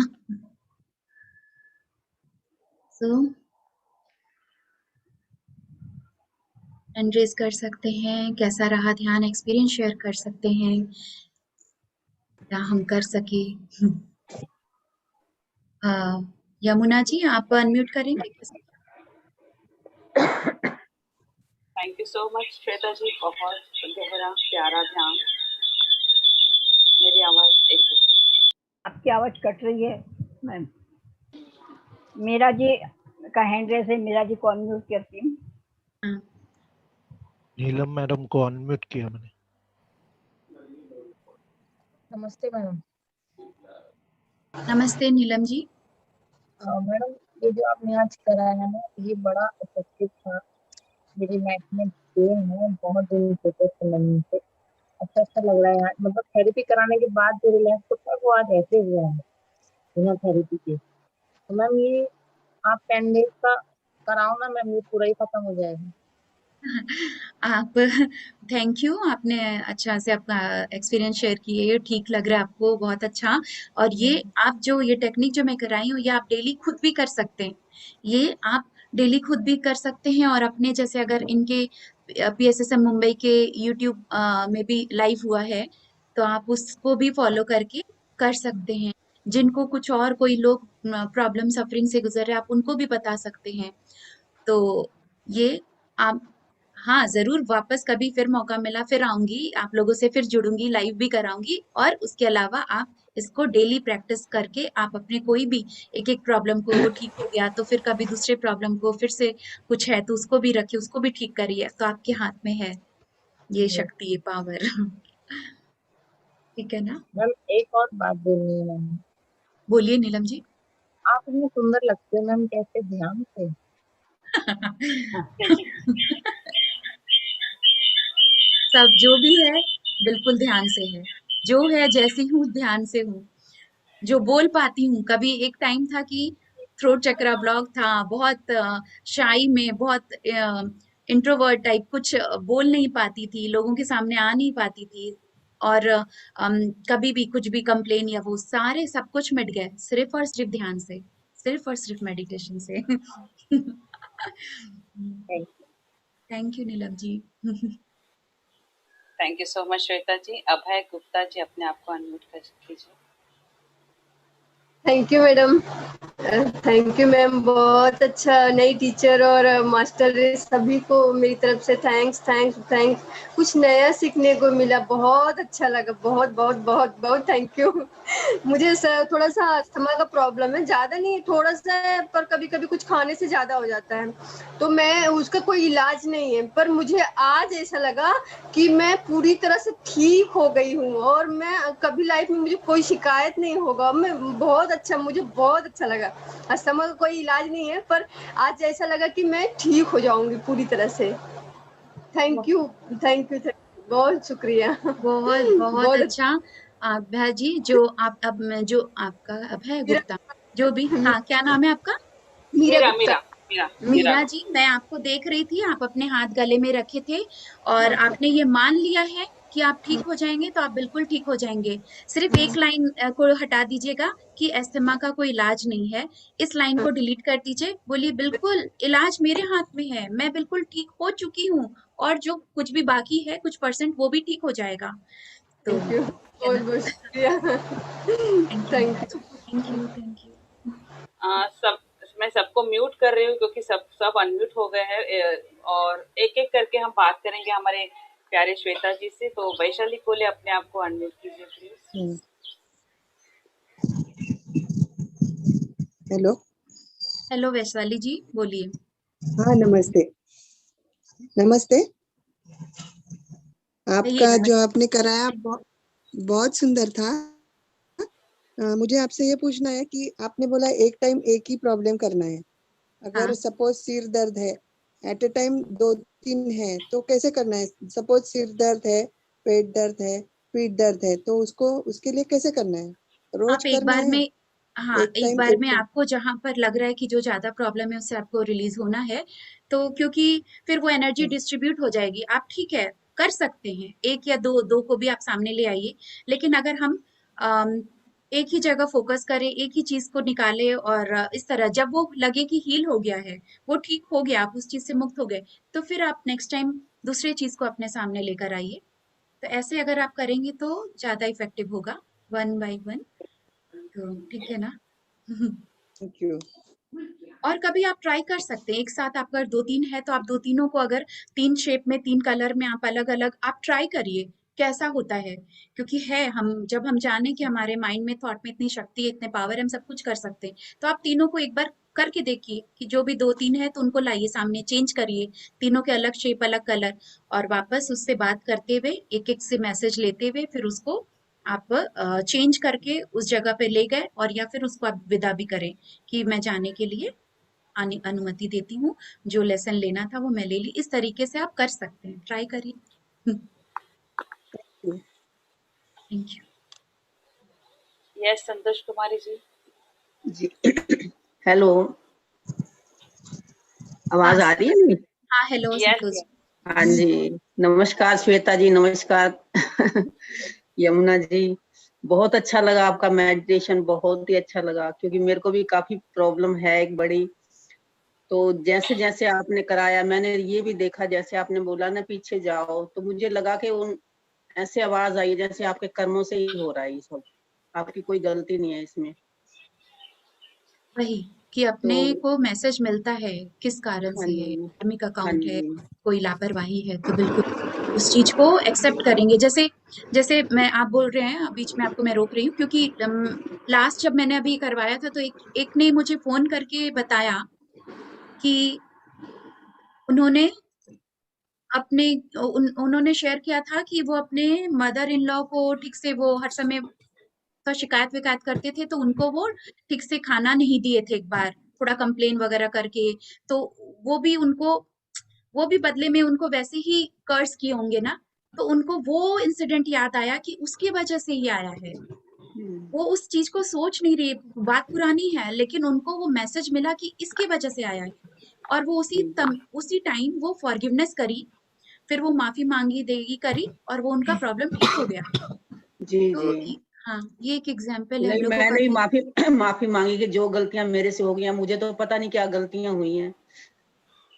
हैंड रेज कर सकते हैं, कैसा रहा ध्यान एक्सपीरियंस शेयर कर सकते हैं या हम कर सके। यमुना जी आप अनम्यूट करेंगे? Thank you so much Shweta ji, बहुत गहरा प्यारा ध्यान। मेरी आवाज एक सेकंड, आपकी आवाज कट रही है मैम। मीरा जी का हैंड रेस है, मीरा जी को अनम्यूट करती हूँ। नीलम मैडम को अनम्यूट किया मैंने। नमस्ते मैडम। नमस्ते नीलम जी। मैडम ये जो आपने आज कराया है ना, ये बड़ा इफेक्टिव था। मेरी नेक में पेन है बहुत दिन से, कुछ समय से। अच्छा लग रहा है, मतलब थेरेपी कराने के बाद जो रिलैक्स होता है वो आज ऐसे हुआ है बिना थेरेपी के। तो मैम ये आप 10 डेज का कराओ ना मैम, ये पूरा ही खत्म हो जाएगा। आप थैंक यू, आपने अच्छा से आपका एक्सपीरियंस शेयर किए, ये ठीक लग रहा है आपको, बहुत अच्छा। और ये आप जो ये टेक्निक जो मैं कराई हूँ ये आप डेली खुद भी कर सकते हैं। ये आप डेली खुद भी कर सकते हैं और अपने जैसे अगर इनके PSSM मुंबई के यूट्यूब में भी लाइव हुआ है तो आप उसको भी फॉलो करके कर सकते हैं। जिनको कुछ और कोई लोग प्रॉब्लम सफरिंग से गुजर रहे हैं आप उनको भी बता सकते हैं। तो ये आप हाँ, ज़रूर वापस कभी फिर मौका मिला फिर आऊँगी, आप लोगों से फिर जुड़ूँगी, लाइव भी कराऊँगी और उसके अलावा आप इसको डेली प्रैक्टिस करके आप अपने कोई भी एक-एक प्रॉब्लम को वो ठीक हो गया तो फिर कभी दूसरे प्रॉब्लम को फिर से कुछ है तो उसको भी रखिए, उसको भी ठीक करिए। तो आपके हाथ में है ये शक्ति, ये पावर। ठीक है ना? मैम एक और बात बोलनी है मैम। बोलिए नीलम जी। आप इतने सुंदर लगते हैं मैम, कैसे ध्यान से? सब जो भी है बिल्कुल ध्यान से है, जो है जैसी हूँ ध्यान से हूँ, जो बोल पाती हूँ। कभी एक टाइम था कि थ्रोट चक्रा ब्लॉक था, बहुत शाई में, बहुत इंट्रोवर्ट टाइप, कुछ बोल नहीं पाती थी, लोगों के सामने आ नहीं पाती थी और कभी भी कुछ भी कंप्लेन या वो सारे सब कुछ मिट गए सिर्फ और सिर्फ ध्यान से, सिर्फ और सिर्फ मेडिटेशन से। Thank you Neelam ji. Thank you so much Shweta ji. Abhay Gupta ji अपने आप को अनम्यूट कर कीजिए। Thank you madam. Thank you ma'am, बहुत अच्छा। नई टीचर और मास्टर सभी को मेरी तरफ से थैंक्स थैंक्स थैंक्स। कुछ नया सीखने को मिला, बहुत अच्छा लगा, बहुत बहुत बहुत बहुत थैंक यू। मुझे थोड़ा सा अस्थमा का प्रॉब्लम है, ज़्यादा नहीं, थोड़ा सा है, पर कभी कभी कुछ खाने से ज़्यादा हो जाता है, तो मैं उसका कोई इलाज नहीं है। पर मुझे आज ऐसा लगा कि मैं पूरी तरह से ठीक हो गई हूँ और मैं कभी लाइफ में मुझे कोई शिकायत नहीं होगा। मैं बहुत अच्छा, मुझे बहुत अच्छा लगा। अस्थमा का कोई इलाज नहीं है, पर आज ऐसा लगा कि मैं ठीक हो जाऊंगी पूरी तरह से। थैंक यू थैंक यू, बहुत शुक्रिया। बहुत बहुत बहुत अच्छा। आभा जी, जो आप अब जो आपका अब है मेरा गुप्ता, जो भी, हाँ, क्या नाम है आपका? मीरा मीरा गुप्ता। मीरा मीरा मीरा मीरा जी, मैं आपको देख रही थी, आप अपने हाथ गले में रखे थे और आपने ये मान लिया है कि आप ठीक हो जाएंगे, तो आप बिल्कुल ठीक हो जाएंगे। सिर्फ एक लाइन को हटा दीजिएगा कि एस्थमा का कोई इलाज नहीं है। इस लाइन को डिलीट कर दीजिए, बोलिए बिल्कुल इलाज मेरे हाथ में है, मैं बिल्कुल ठीक हो चुकी हूँ और जो कुछ भी बाकी है कुछ परसेंट वो भी ठीक हो जाएगा। तो थैंक यू, है बहुत ना? बहुत शुक्रिया। Thank you thank Meera ji, thank you thank you. सब मैं सबको म्यूट कर रही हूँ क्योंकि सब सब अनम्यूट हो गए हैं। और एक एक करके हम बात करेंगे हमारे प्यारे श्वेता जी से। तो वैशाली कोले, अपने आप को अनम्यूट कीजिए प्लीज। हेलो। हेलो वैशाली जी, बोलिए। हाँ, नमस्ते। नमस्ते। कहिए आपका जो नमस्ते। आपने कराया बहुत सुंदर था। मुझे आपसे ये पूछना है कि आपने बोला एक टाइम एक ही प्रॉब्लम करना है। हाँ, अगर सपोज सिर दर्द है, एट ए टाइम 2-3 है, तो कैसे करना है? सपोज सिर दर्द है, पेट दर्द है, पीठ दर्द है, तो उसको उसके लिए कैसे करना है? आप रोज एक करना बार है? में, हाँ, एक एक टाइम बार एक में टाइम? आपको जहाँ पर लग रहा है कि जो ज़्यादा प्रॉब्लम है उससे आपको रिलीज़ होना है, तो क्योंकि फिर वो एनर्जी डिस्ट्रीब्यूट हो जाएगी। आप ठीक है, कर सकते हैं, 1 या 2 को भी आप सामने ले आइए। लेकिन अगर हम अम, एक ही जगह फ़ोकस करें, एक ही चीज़ को निकालें और इस तरह जब वो लगे कि हील हो गया है, वो ठीक हो गया, आप उस चीज़ से मुक्त हो गए, तो फिर आप नेक्स्ट टाइम दूसरे चीज़ को अपने सामने लेकर आइए। तो ऐसे अगर आप करेंगे तो ज़्यादा इफ़ेक्टिव होगा, वन बाय वन। तो ठीक है ना? Thank you. और कभी आप ट्राई कर सकते हैं, एक साथ आप अगर 2-3 है तो आप 2 तीनों को अगर 3 शेप में, 3 कलर में आप अलग-अलग आप ट्राई करिए, कैसा होता है। क्योंकि है, हम जब हम जाने कि हमारे माइंड में, थॉट में इतनी शक्ति है, इतने पावर है, हम सब कुछ कर सकते हैं। तो आप तीनों को एक बार करके देखिए कि जो भी 2-3 है तो उनको लाइए सामने, चेंज करिए, तीनों के अलग शेप, अलग कलर, और वापस उससे बात करते हुए, एक-एक से मैसेज लेते हुए फिर उसको आप चेंज करके उस जगह पे ले गए, और या फिर उसको आप विदा भी करें कि मैं जाने के लिए अनुमति देती हूँ, जो लेसन लेना था वो मैं ले ली। इस तरीके से आप कर सकते हैं, ट्राई करिए। Thank you. Yes, Santosh Kumari ji. जी। हेलो, हाँ, आवाज आ रही है मेरी? हाँ, हेलो यस संतोष यस। जी। हाँ जी, नमस्कार श्वेता जी, नमस्कार यमुना जी। बहुत अच्छा लगा आपका मेडिटेशन, बहुत ही अच्छा लगा, क्योंकि मेरे को भी काफी प्रॉब्लम है एक बड़ी। तो जैसे जैसे आपने कराया, मैंने ये भी देखा, जैसे आपने बोला ना पीछे जाओ, तो मुझे लगा कि उन ऐसे आवाज आई जैसे आपके कर्मों से ही हो रहा है ये सब, आपकी कोई गलती नहीं है इसमें। वही कि अपने तो को मैसेज मिलता है किस कारण हाँ से है, जी, कार्मिक हाँ अकाउंट है, जी। कोई लापरवाही है, तो बिल्कुल उस चीज को एक्सेप्ट करेंगे। जैसे जैसे मैं, आप बोल रहे हैं, बीच में आपको मैं रोक रही हूँ क्योंकि लास्ट जब मैंने अभी करवाया था तो एक ने मुझे फोन करके बताया कि उन्होंने उन्होंने शेयर किया था कि वो अपने मदर इन लॉ को ठीक से, वो हर समय तो शिकायत विकायत करते थे, तो उनको वो ठीक से खाना नहीं दिए थे, एक बार थोड़ा कंप्लेन वगैरह करके। तो वो भी उनको, वो भी बदले में उनको वैसे ही कर्ज किए होंगे ना, तो उनको वो इंसिडेंट याद आया कि उसकी वजह से ही आया है। वो उस चीज को सोच नहीं रही, बात पुरानी है, लेकिन उनको वो मैसेज मिला कि इसकी वजह से आया है, और वो उसी टाइम वो फॉरगिवनेस करी, फिर वो माफी मांगी देगी करी, और वो उनका प्रॉब्लम ठीक हो गया। जी तो जी। हाँ, ये एक एग्जाम्पल है, हम नहीं, लोग को मैंने भी कभी, माफी माफी मांगी कि जो गलतियां मेरे से हो गई हैं, मुझे तो पता नहीं क्या गलतियां हुई हैं,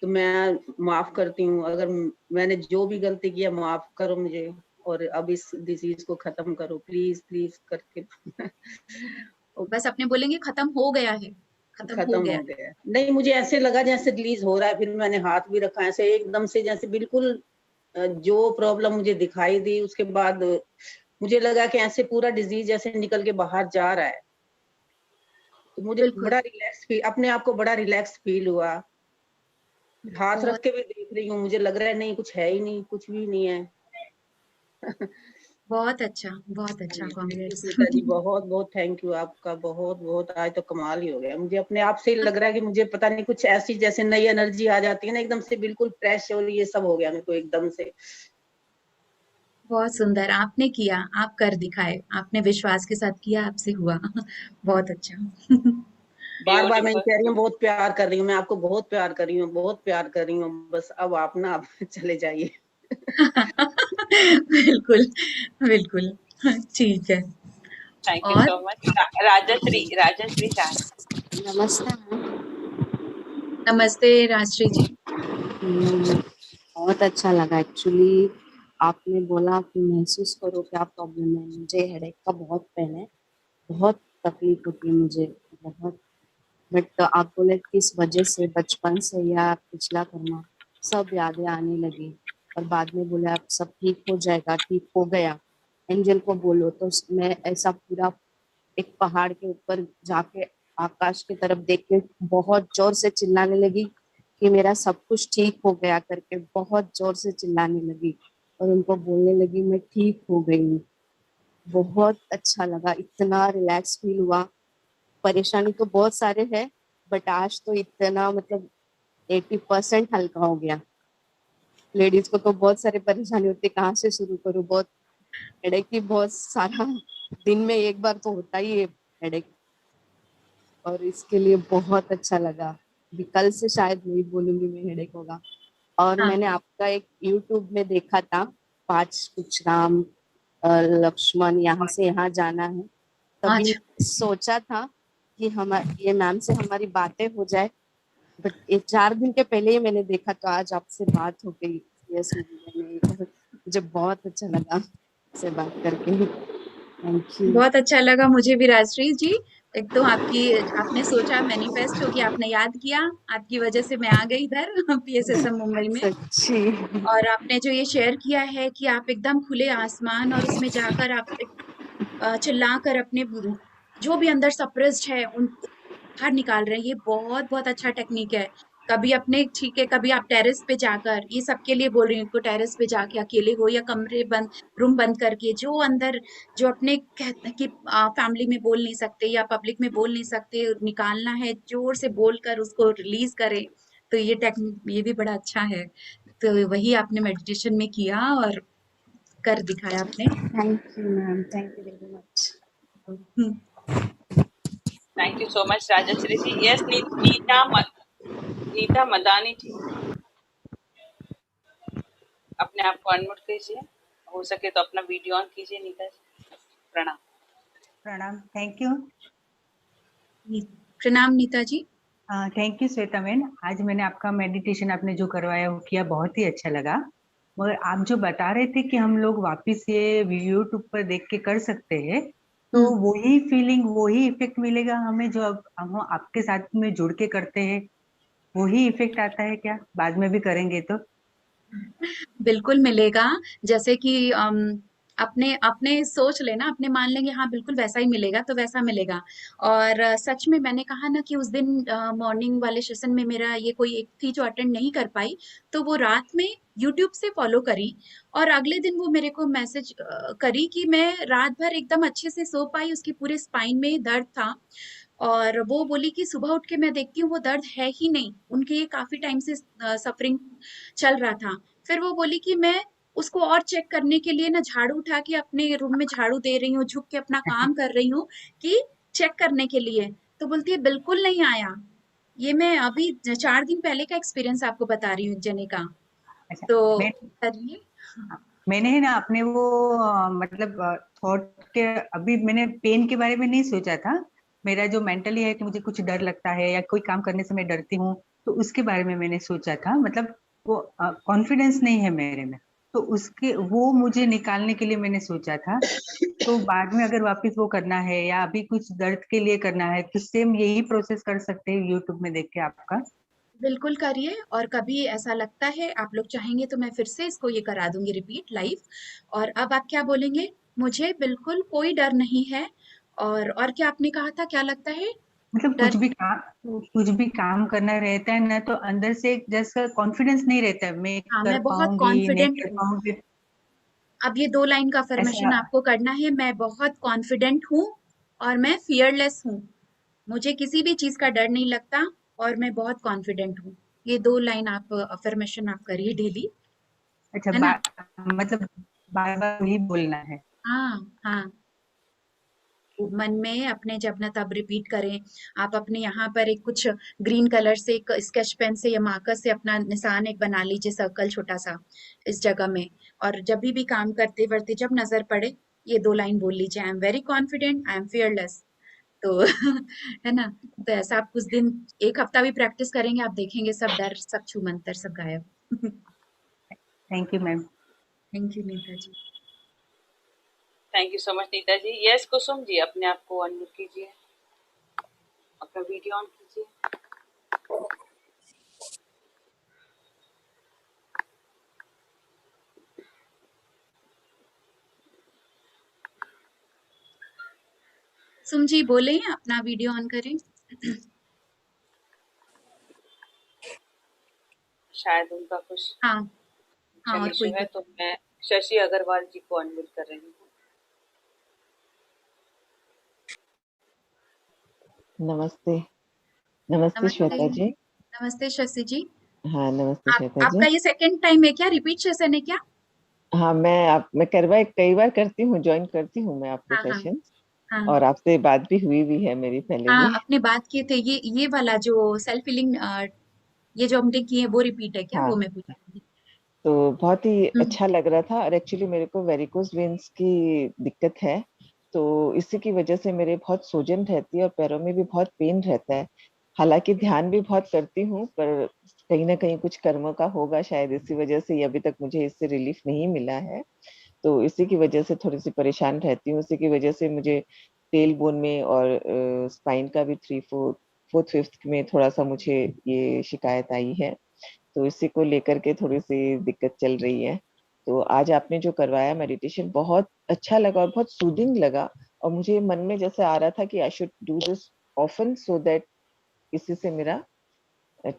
तो मैं माफ करती हूँ। अगर मैंने जो भी गलती किया, माफ करो मुझे, और अब इस डिजीज को खत्म करो प्लीज प्लीज करके बस अपने बोलेंगे खत्म हो गया है, खत्म खत्म हो गया। हो गया। नहीं, मुझे ऐसे लगा जैसे रिलीज हो रहा है, फिर मैंने हाथ भी रखा ऐसे एकदम से, जैसे बिल्कुल जो प्रॉब्लम मुझे दिखाई दी उसके बाद मुझे लगा कि ऐसे पूरा डिजीज जैसे निकल के बाहर जा रहा है। तो मुझे बिल्कुल। बड़ा रिलैक्स फील, अपने आप को बड़ा रिलैक्स फील हुआ। हाथ रख बहुत के भी देख रही हूँ, मुझे लग रहा है नहीं कुछ है ही नहीं, कुछ भी नहीं है। बहुत अच्छा, बहुत अच्छा, thank you congrats. Shweta ji, बहुत बहुत थैंक यू आपका, बहुत बहुत। आज तो कमाल ही हो गया, मुझे अपने आप से ही लग रहा है कि मुझे पता नहीं कुछ ऐसी जैसे नई एनर्जी आ जाती है ना एकदम से, बिल्कुल फ्रेश, और ये सब हो गया मेरे को एकदम से। बहुत सुंदर आपने किया, आप कर दिखाए, आपने विश्वास के साथ किया, आपसे हुआ। बहुत अच्छा। बार बार मैं ब्यूटीफुल। कह रही हूँ, बहुत प्यार कर रही हूँ, मैं आपको बहुत प्यार कर रही हूँ, बहुत प्यार कर रही हूँ, बस अब आप ना आप चले जाइए। बिल्कुल, बिल्कुल। ठीक है। थैंक यू और सो मच। राजश्री, राजश्री शाह। नमस्ते मैम। नमस्ते राजश्री जी। बहुत अच्छा लगा एक्चुअली। आपने बोला कि महसूस करो क्या प्रॉब्लम है। मुझे हेडेक का बहुत पेन है, बहुत तकलीफ होती है मुझे बहुत। बट आप बोले किस वजह से, बचपन से या पिछला कर्मा, सब यादें आने लगी। और बाद में बोले आप सब ठीक हो जाएगा, ठीक हो गया। एंजल को बोलो तो मैं ऐसा पूरा एक पहाड़ के ऊपर जाके आकाश की तरफ देख के बहुत जोर से चिल्लाने लगी कि मेरा सब कुछ ठीक हो गया करके, बहुत जोर से चिल्लाने लगी और उनको बोलने लगी मैं ठीक हो गई हूँ। बहुत अच्छा लगा, इतना रिलैक्स फील हुआ। परेशानी तो बहुत सारे है, बट आज तो इतना मतलब 80% हल्का हो गया। लेडीज को तो बहुत सारे परेशानी होती है, कहाँ से शुरू करूँ। बहुत हेडेक की, बहुत सारा दिन में एक बार तो होता ही है हेडेक। और इसके लिए बहुत अच्छा लगा। अभी कल से शायद नहीं बोलूंगी मैं हेडेक होगा। और हाँ, मैंने आपका एक यूट्यूब में देखा था, 5 कुछ राम लक्ष्मण यहाँ से यहाँ जाना है। तभी अच्छा। सोचा था कि हम ये मैम से हमारी बातें हो जाए, बट ये 4 दिन के पहले ही मैंने देखा, तो आज आपसे बात हो गई। यस मैंने, मुझे बहुत अच्छा लगा आपसे बात करके। Thank you. बहुत अच्छा लगा मुझे भी राजश्री जी। एक तो आपने सोचा, मैनिफेस्ट हो गया, आपने याद किया, आपकी वजह से मैं आ गई इधर पीएसएसएम मुंबई में। सच्ची। और आपने जो ये शेयर किया है कि आप एकदम खुले आसमान और उसमें जाकर आप चिल्लाकर अपने जो भी अंदर सप्रेस्ड है उन बाहर निकाल रहे हैं, ये बहुत बहुत अच्छा टेक्निक है। कभी अपने ठीक है, कभी आप टेरेस पे जाकर, ये सबके लिए बोल रही हूँ, टेरेस पे जाके अकेले हो या कमरे बंद, रूम बंद करके, जो अंदर जो अपने कहते कि फैमिली में बोल नहीं सकते या पब्लिक में बोल नहीं सकते, निकालना है, जोर से बोलकर उसको रिलीज करें। तो ये टेक्निक ये भी बड़ा अच्छा है। तो वही आपने मेडिटेशन में किया और कर दिखाया आपने। Thank you ma'am, thank you very much. Hmm, thank you so much Rajshree ji. Yes, Neeta Madani ji, अपने आप को अनम्यूट कीजिए, हो सके तो अपना वीडियो ऑन कीजिए। नीता जी, प्रणाम। प्रणाम, थैंक यू। प्रणाम Neeta ji. Thank you Shweta ma'am. आज मैंने आपका मेडिटेशन आपने जो करवाया वो किया, बहुत ही अच्छा लगा। मगर आप जो बता रहे थे कि हम लोग वापस ये यूट्यूब पर देख के कर सकते हैं, तो वही फीलिंग वही इफेक्ट मिलेगा हमें जो अब हम आपके साथ में जुड़ के करते हैं, वही इफेक्ट आता है क्या बाद में भी करेंगे तो? बिल्कुल मिलेगा। जैसे कि अपने अपने सोच लेना, अपने मान लेंगे हाँ बिल्कुल वैसा ही मिलेगा तो वैसा मिलेगा। और सच में मैंने कहा ना कि उस दिन मॉर्निंग वाले सेशन में मेरा ये कोई एक थी जो अटेंड नहीं कर पाई, तो वो रात में यूट्यूब से फॉलो करी। और अगले दिन वो मेरे को मैसेज करी कि मैं रात भर एकदम अच्छे से सो पाई, उसकी पूरे स्पाइन में दर्द था। और वो बोली कि सुबह उठ के मैं देखती हूँ वो दर्द है ही नहीं, उनके ये काफी टाइम से सफरिंग चल रहा था। फिर वो बोली कि मैं उसको और चेक करने के लिए ना झाड़ू उठा के अपने रूम में झाड़ू दे रही हूँ, झुक के अपना काम कर रही हूँ कि चेक करने के लिए। तो बोलती है बिल्कुल नहीं आया। ये मैं अभी 4 दिन पहले का एक्सपीरियंस आपको बता रही हूँ एक जने का। अच्छा, तो मैं करिए। मैंने है ना अपने वो मतलब थॉट के, अभी मैंने पेन के बारे में नहीं सोचा था। मेरा जो मेंटली है कि मुझे कुछ डर लगता है या कोई काम करने से मैं डरती हूँ, तो उसके बारे में मैंने सोचा था। मतलब वो कॉन्फिडेंस नहीं है मेरे में। तो उसके वो मुझे निकालने के लिए मैंने सोचा था। तो बाद में अगर वापस वो करना है या अभी कुछ दर्द के लिए करना है तो सेम यही प्रोसेस कर सकते हैं यूट्यूब में देख के आपका? बिल्कुल करिए, और कभी ऐसा लगता है आप लोग चाहेंगे तो मैं फिर से इसको ये करा दूंगी रिपीट लाइव। और अब आप क्या बोलेंगे? मुझे बिल्कुल कोई डर नहीं है। और क्या आपने कहा था, क्या लगता है? मतलब डर। कुछ भी काम करना रहता है ना तो अंदर से जैसा कॉन्फिडेंस नहीं रहता है, मैं हाँ, कर मैं बहुत पाऊंगी नहीं कॉन्फिडेंट कर हूँ। पाऊंगी अब ये 2 लाइन का अफर्मेशन ऐसा। आपको करना है। मैं बहुत कॉन्फिडेंट हूँ और मैं फियरलेस हूँ। मुझे किसी भी चीज का डर नहीं लगता और मैं बहुत कॉन्फिडेंट हूँ। ये 2 लाइन आप अफर्मेशन आप करिए डेली, अच्छा है ना? मतलब बार बार वही बोलना है? हाँ, हाँ। मन में अपने जब ना तब रिपीट करें। आप अपने यहाँ पर एक कुछ ग्रीन कलर से एक स्केच पेन से या मार्कर से अपना निशान एक बना लीजिए, सर्कल छोटा सा इस जगह में। और जब भी काम करते वरते जब नजर पड़े, ये 2 लाइन बोल लीजिए, I am very confident, I am fearless. तो है ना? तो ऐसा आप कुछ दिन, 1 हफ्ता भी प्रैक्टिस करेंगे, आप देखेंगे सब डर, सब छूमंतर सब गायब। Thank you ma'am. Thank you Neeta ji. Thank you so much Neeta ji. Yes Kusum ji, अपने आप को अनम्यूट कीजिए, अपना वीडियो ऑन कीजिए। सुम जी बोले, अपना वीडियो ऑन करें। शायद उनका कुछ हाँ, हाँ, टेक्निकल और इशू कोई है, तो मैं शशि अग्रवाल जी को अनम्यूट कर रही हूँ। नमस्ते। नमस्ते नमस्ते। श्वेता जी। नमस्ते शशि जी। हाँ, नमस्ते आप श्वेता आपका जी। ये सेकंड टाइम है क्या? रिपीट सेशन है क्या? हाँ, मैं कई बार करती हूँ, ज्वाइन करती हूँ मैं आपके हाँ, हाँ, सेशन। हाँ। और आपसे बात भी हुई भी है मेरी पहले हाँ, भी। अपने बात किए थे। ये वाला जो सेल्फ हीलिंग, ये जो हमने किए वो रिपीट है क्या? वो हाँ, मैं पूछ रही थी। तो बहुत ही हम्म, अच्छा लग रहा था। और एक्चुअली मेरे को वेरिकोज वेन्स की दिक्कत है, तो इसी की वजह से मेरे बहुत सूजन रहती है और पैरों में भी बहुत पेन रहता है। हालांकि ध्यान भी बहुत करती हूँ, पर कहीं ना कहीं कुछ कर्मों का होगा शायद, इसी वजह से ये अभी तक मुझे इससे रिलीफ नहीं मिला है। तो इसी की वजह से थोड़ी सी परेशान रहती हूँ। इसी की वजह से मुझे टेल बोन में और स्पाइन का भी 4th 5th में थोड़ा सा मुझे ये शिकायत आई है। तो इसी को लेकर के थोड़ी सी दिक्कत चल रही है। तो आज आपने जो करवाया मेडिटेशन बहुत अच्छा लगा और बहुत सूदिंग लगा। और मुझे मन में जैसे आ रहा था कि I should do this often so that इसी से मेरा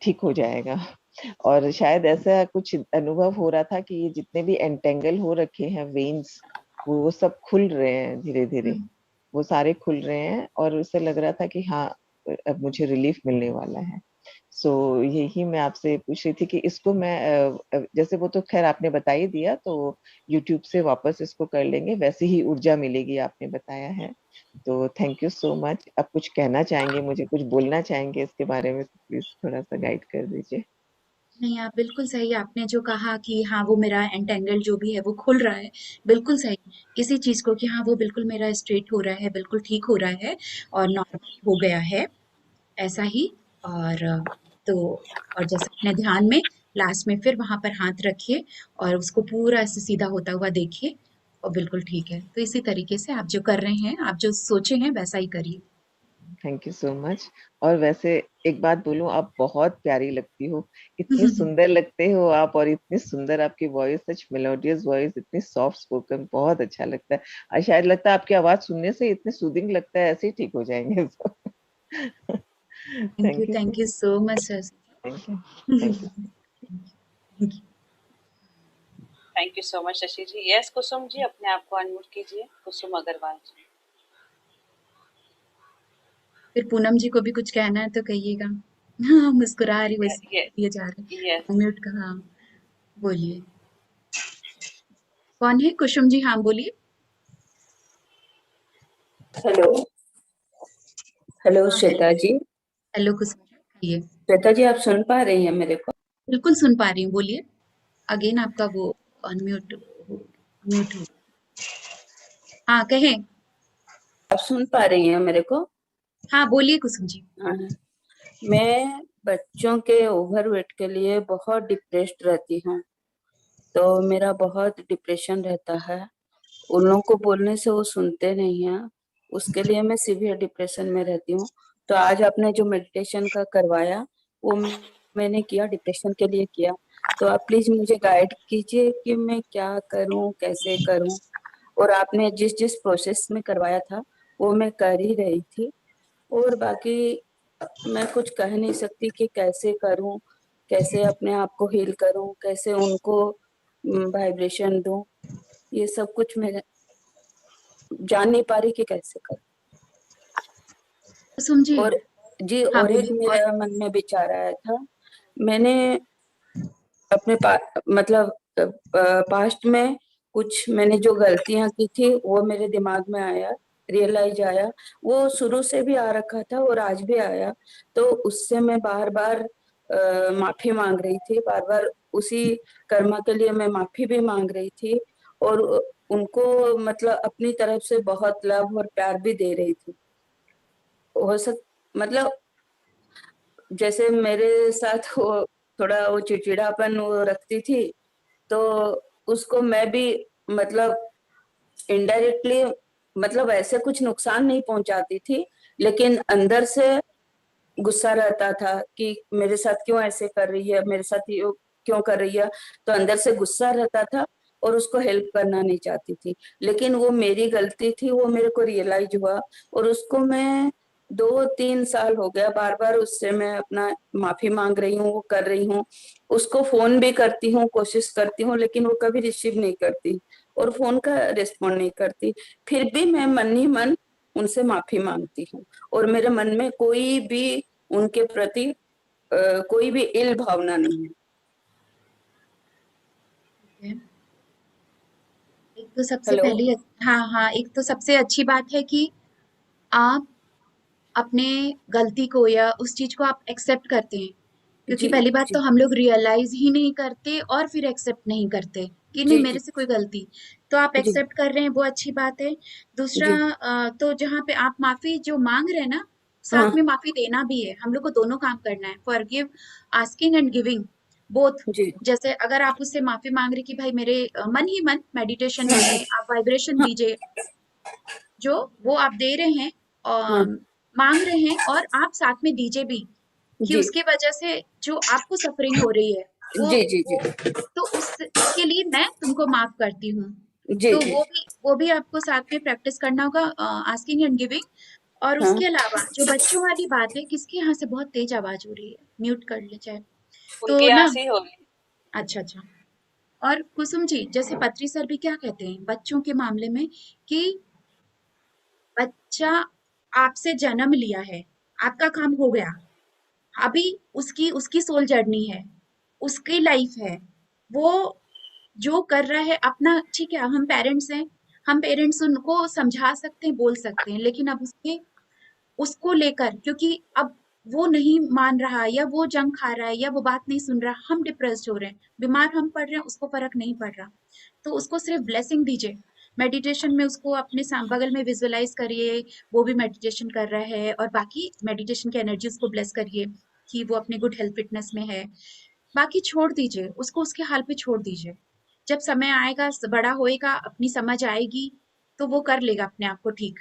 ठीक हो जाएगा। और शायद ऐसा कुछ अनुभव हो रहा था कि ये जितने भी एंटेंगल हो रखे हैं वेन्स, वो सब खुल रहे हैं धीरे धीरे। हम्म। वो सारे खुल रहे हैं और उससे लग रहा था कि हाँ, अब मुझे रिलीफ मिलने वाला है। सो यही मैं आपसे पूछ रही थी कि इसको मैं जैसे वो तो खैर आपने बता ही दिया, तो यूट्यूब से वापस इसको कर लेंगे, वैसे ही ऊर्जा मिलेगी आपने बताया है। तो थैंक यू सो मच। आप कुछ कहना चाहेंगे, मुझे कुछ बोलना चाहेंगे इसके बारे में, प्लीज थोड़ा सा गाइड कर दीजिए। नहीं, आप बिल्कुल सही, आपने जो कहा कि हाँ वो मेरा एंटेंगल जो भी है वो खुल रहा है, बिल्कुल सही। इसी चीज को कि हाँ वो बिल्कुल मेरा स्ट्रेट हो रहा है, बिल्कुल ठीक हो रहा है और नॉर्मल हो गया है, ऐसा ही। और तो और जैसे अपने ध्यान में लास्ट में फिर वहां पर हाथ रखिए और उसको पूरा ऐसे सीधा होता हुआ देखिए, और बिल्कुल ठीक है। तो इसी तरीके से आप जो कर रहे हैं, आप जो सोचे हैं वैसा ही करिए। Thank you so much. और वैसे एक बात बोलूं, आप बहुत प्यारी लगती हो, इतनी सुंदर लगते हो आप, और इतनी सुंदर आपकी वॉइस, सच मेलोडियस वॉइस, इतनी सॉफ्ट स्पोकन, बहुत अच्छा लगता है। और शायद लगता है आपकी आवाज सुनने से इतनी सूदिंग लगता है, ऐसे ही ठीक हो जाएंगे सब। Thank you thank you so much sir. Thank you thank you. Thank you so much Shashi ji. Yes Kusum ji, अपने आप को अनम्यूट कीजिए, कुसुम अग्रवाल जी। फिर पूनम जी को भी कुछ कहना है तो कहिएगा। हाँ, मुस्कुरा रही वैसे ये जा यस रहे म्यूट का। हाँ, बोलिए। कौन है? कुसुम जी, हाँ बोलिए। हेलो। हेलो हाँ, श्वेता जी। हेलो कुसुम जी, कहिए। श्वेता जी, आप सुन पा रही हैं मेरे को? बिल्कुल सुन पा रही हूँ, बोलिए। अगेन आपका वो अनम्यूट म्यूट हो। हाँ, कहें। आप सुन पा रही हैं मेरे को? हाँ, बोलिए कुसुम जी। हाँ। मैं बच्चों के ओवरवेट के लिए बहुत डिप्रेस्ड रहती हूँ। तो मेरा बहुत डिप्रेशन रहता है। उन लोगों को बोलने से वो सुनते नहीं हैं, उसके लिए मैं सीवियर डिप्रेशन में रहती हूँ। तो आज आपने जो मेडिटेशन का करवाया वो मैंने किया, डिप्रेशन के लिए किया। तो आप प्लीज मुझे गाइड कीजिए कि मैं क्या करूं, कैसे करूं। और आपने जिस जिस प्रोसेस में करवाया था वो मैं कर ही रही थी। और बाकी मैं कुछ कह नहीं सकती कि कैसे करूं, कैसे अपने आप को हील करूं, कैसे उनको वाइब्रेशन दूं। ये सब कुछ मैं जान नहीं पा रही कि कैसे करूं। कुसुम जी। और जी, हाँ और एक बोलिए। और मेरा मन में विचार आया था। मैंने अपने मतलब पास्ट में कुछ मैंने जो गलतियां की थी वो मेरे दिमाग में आया, रियलाइज आया। वो शुरू से भी आ रखा था और आज भी आया। तो उससे मैं बार बार माफी मांग रही थी, बार बार उसी कर्मा के लिए मैं माफी भी मांग रही थी। और उनको मतलब अपनी तरफ से बहुत लव और प्यार भी दे रही थी। हो सक मतलब जैसे मेरे साथ वो थोड़ा वो चिड़चिड़ापन वो रखती थी, तो उसको मैं भी मतलब इनडायरेक्टली मतलब ऐसे कुछ नुकसान नहीं पहुंचाती थी, लेकिन अंदर से गुस्सा रहता था कि मेरे साथ क्यों ऐसे कर रही है, मेरे साथ ये क्यों कर रही है। तो अंदर से गुस्सा रहता था और उसको हेल्प करना नहीं चाहती थी। लेकिन वो मेरी गलती थी, वो मेरे को रियलाइज हुआ। और उसको मैं 2-3 साल हो गया बार बार उससे मैं अपना माफी मांग रही हूँ, वो कर रही हूँ। उसको फोन भी करती हूँ, कोशिश करती हूँ, लेकिन वो कभी रिसीव नहीं करती और फोन का रिस्पॉन्ड नहीं करती। फिर भी मैं मन ही मन उनसे माफी मांगती हूँ और मेरे मन में कोई भी उनके प्रति कोई भी इल भावना नहीं है। एक तो सबसे हेलो। पहली, हाँ हाँ, एक तो सबसे अच्छी बात है कि आप अपने गलती को या उस चीज को आप एक्सेप्ट करते हैं। क्योंकि जी पहली बात तो जी हम लोग रियलाइज ही नहीं करते और फिर एक्सेप्ट नहीं करते कि नहीं जी मेरे जी से कोई गलती। तो आप जी एक्सेप्ट कर रहे हैं, वो अच्छी बात है। दूसरा, जी। तो जहाँ पे आप माफी जो मांग रहे हैं ना, साथ हाँ में माफी देना भी है। हम लोग को दोनों काम करना है, forgive, asking and giving, both. जी जैसे अगर आप उससे माफी मांग रहे कि भाई मेरे मन ही मन मेडिटेशन में आप वाइब्रेशन हाँ दीजिए, जो वो आप दे रहे हैं हाँ। और मांग रहे हैं, और आप साथ में दीजिए भी कि जी उसकी वजह से जो आपको सफरिंग हो रही है वो जी जी जी वो तो उसके लिए मैं तुमको माफ करती हूँ। जी तो जी। वो भी आपको साथ में प्रैक्टिस करना होगा, आस्किंग एंड गिविंग। और हाँ, उसके अलावा जो बच्चों वाली बात है, किसके यहाँ से बहुत तेज आवाज हो रही है, म्यूट कर ले चाहे उनके तो यहाँ ना। से ही होगी। अच्छा अच्छा। और कुसुम जी, जैसे पत्री सर भी क्या कहते हैं बच्चों के मामले में कि बच्चा आपसे जन्म लिया है, आपका काम हो गया, अभी उसकी उसकी सोल जर्नी है, उसकी लाइफ है, वो जो कर रहा है अपना, ठीक है। हम पेरेंट्स हैं, हम पेरेंट्स उनको समझा सकते हैं, बोल सकते हैं, लेकिन अब उसको लेकर, क्योंकि अब वो नहीं मान रहा या वो जंग खा रहा है या वो बात नहीं सुन रहा, हम डिप्रेस्ड हो रहे हैं, बीमार हम पड़ रहे हैं, उसको फर्क नहीं पड़ रहा। तो उसको सिर्फ ब्लेसिंग दीजिए। मेडिटेशन में उसको अपने बगल में विजुअलाइज करिए, वो भी मेडिटेशन कर रहा है, और बाकी मेडिटेशन की एनर्जी उसको ब्लेस करिए कि वो अपने गुड हेल्थ फिटनेस में है। बाकी छोड़ दीजिए उसको, उसके हाल पे छोड़ दीजिए। जब समय आएगा, बड़ा होएगा, अपनी समझ आएगी, तो वो कर लेगा अपने आप को ठीक।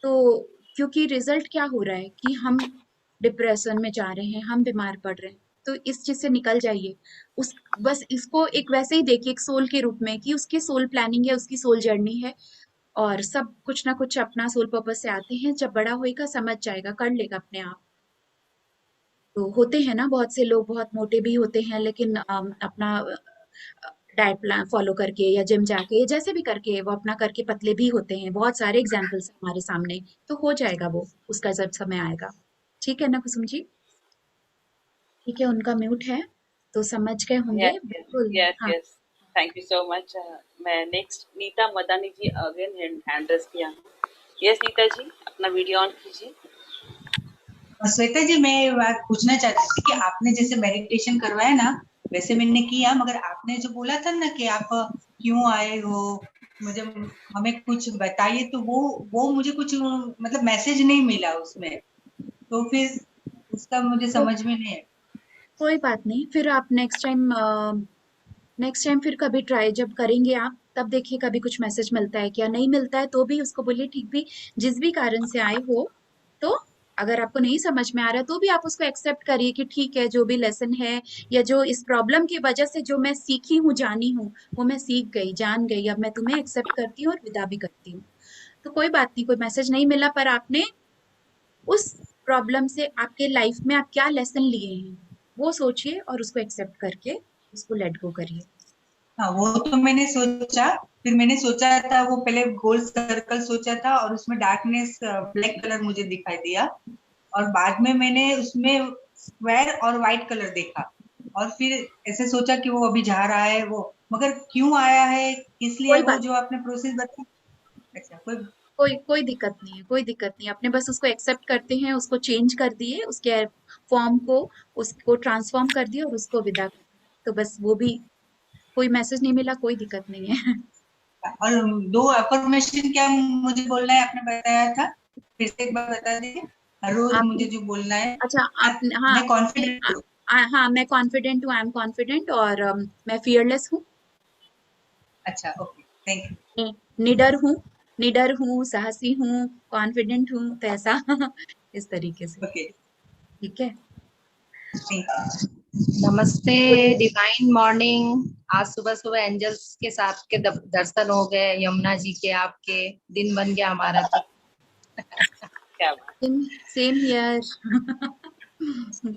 तो क्योंकि रिजल्ट क्या हो रहा है कि हम डिप्रेशन में जा रहे हैं, हम बीमार पड़ रहे हैं। तो इस चीज से निकल जाइए। उस बस इसको एक वैसे ही देखिए, एक सोल के रूप में कि उसकी सोल प्लानिंग है, उसकी सोल जर्नी है, और सब कुछ ना कुछ अपना सोल पर्पस से आते हैं। जब बड़ा होएगा समझ जाएगा, कर लेगा अपने आप। तो होते हैं ना बहुत से लोग, बहुत मोटे भी होते हैं, लेकिन अपना डाइट प्लान फॉलो करके या जिम जाके या जैसे भी करके वो अपना करके पतले भी होते हैं। बहुत सारे एग्जाम्पल्स हमारे सामने। तो हो जाएगा वो, उसका जब समय आएगा। ठीक है ना कुसुम जी? ठीक है, उनका म्यूट है, तो समझ गए होंगे यस बिल्कुल। यस हाँ yes. Thank you so much. मैं नेक्स्ट नीता मदानी जी अगेन हैंड रेस किया हूँ। यस नीता जी, अपना वीडियो ऑन कीजिए। श्वेता जी, मैं ये बात पूछना चाहती थी कि आपने जैसे मेडिटेशन करवाया ना, वैसे मैंने किया, मगर आपने जो बोला था ना कि आप क्यों आए हो, मुझे हमें कुछ बताइए, तो वो मुझे कुछ मतलब मैसेज नहीं मिला उसमें, तो फिर उसका मुझे तो समझ में नहीं है। कोई बात नहीं, फिर आप नेक्स्ट टाइम नेक्स्ट टाइम फिर कभी ट्राई जब करेंगे आप, तब देखिए कभी कुछ मैसेज मिलता है क्या, नहीं मिलता है तो भी उसको बोलिए ठीक भी, जिस भी कारण से आए हो, तो अगर आपको नहीं समझ में आ रहा है तो भी आप उसको एक्सेप्ट करिए कि ठीक है, जो भी लेसन है या जो इस प्रॉब्लम की वजह से जो मैं सीखी हूँ, जानी हूँ, वो मैं सीख गई, जान गई, अब मैं तुम्हें एक्सेप्ट करती हूँ और विदा भी करती हूँ। तो कोई बात नहीं, कोई मैसेज नहीं मिला, पर आपने उस प्रॉब्लम से आपके लाइफ में आप क्या लेसन लिए हैं, वो सोचिए और उसको एक्सेप्ट करके उसको लेट गो करिए। हाँ, वो तो मैंने सोचा। फिर मैंने सोचा था, वो पहले गोल सर्कल सोचा था और उसमें डार्कनेस ब्लैक कलर मुझे दिखाई दिया, और बाद में मैंने उसमें स्क्वायर और व्हाइट कलर देखा, और फिर ऐसे सोचा कि वो अभी जा रहा है वो, मगर क्यों आया है, इसलिए कोई वो बात जो आपने प्रोसेस बताया। अच्छा, कोई कोई दिक्कत नहीं है, कोई दिक्कत नहीं है, अपने बस उसको एक्सेप्ट करते हैं, उसको चेंज कर दिए, उसके फॉर्म को, उसको ट्रांसफॉर्म कर दिया और उसको विदा कर दिया, तो बस वो भी, कोई मैसेज नहीं मिला, कोई दिक्कत नहीं है। और दो अफर्मेशन क्या मुझे बोलना है, आपने बताया था, फिर से एक बार बता दीजिए। हर रोज आप, मुझे जो बोलना है। अच्छा आप, हाँ, मैं कॉन्फिडेंट हूँ। हाँ मैं कॉन्फिडेंट हूँ, आई एम कॉन्फिडेंट, और मैं फियरलेस हूँ, अच्छा, ओके, थैंक यू। निडर हूँ, निडर हूँ, साहसी हूँ, कॉन्फिडेंट हूँ, तो ऐसा इस तरीके से, ओके, ठीक है। Thank you. नमस्ते, डिवाइन मॉर्निंग। आज सुबह सुबह एंजल्स के साथ के दर्शन हो गए, यमुना जी के, आपके दिन बन गया हमारा तो। क्या बात। Same here.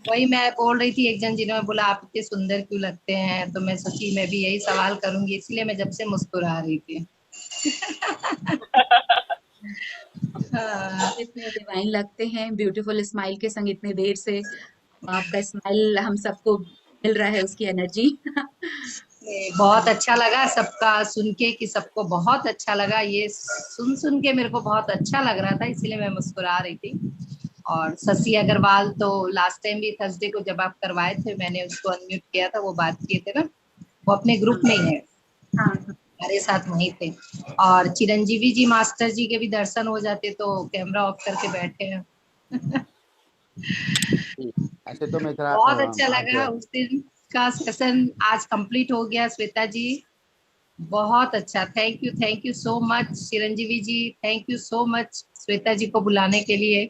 वही मैं बोल रही थी, एक जन जिन्होंने बोला आप इतने सुंदर क्यों लगते हैं, तो मैं सोची मैं भी यही सवाल करूंगी, इसलिए मैं जब से मुस्कुरा रही थी। हाँ, इतने डिवाइन लगते हैं, ब्यूटीफुल स्माइल के संग इतने देर से, आपका स्माइल हम सबको मिल रहा है, उसकी एनर्जी। बहुत अच्छा लगा सबका सुन के, कि सबको बहुत अच्छा लगा, ये सुन सुन के मेरे को बहुत अच्छा लग रहा था, इसलिए मैं मुस्कुरा रही थी। और शशि अग्रवाल तो लास्ट टाइम भी थर्सडे को जब आप करवाए थे, मैंने उसको अनम्यूट किया था, वो बात किए थे ना, वो अपने ग्रुप में ही है, हाँ, हमारे साथ वहीं थे। और चिरंजीवी जी मास्टर जी के भी दर्शन हो जाते, तो कैमरा ऑफ करके बैठे हैं। जी, ऐसे तो मैं थोड़ा बहुत अच्छा आज लगा, उस दिन का सेशन आज कंप्लीट हो गया। श्वेता जी बहुत अच्छा, thank you so much. Chiranjeevi ji thank you so much Shweta ji को बुलाने के लिए।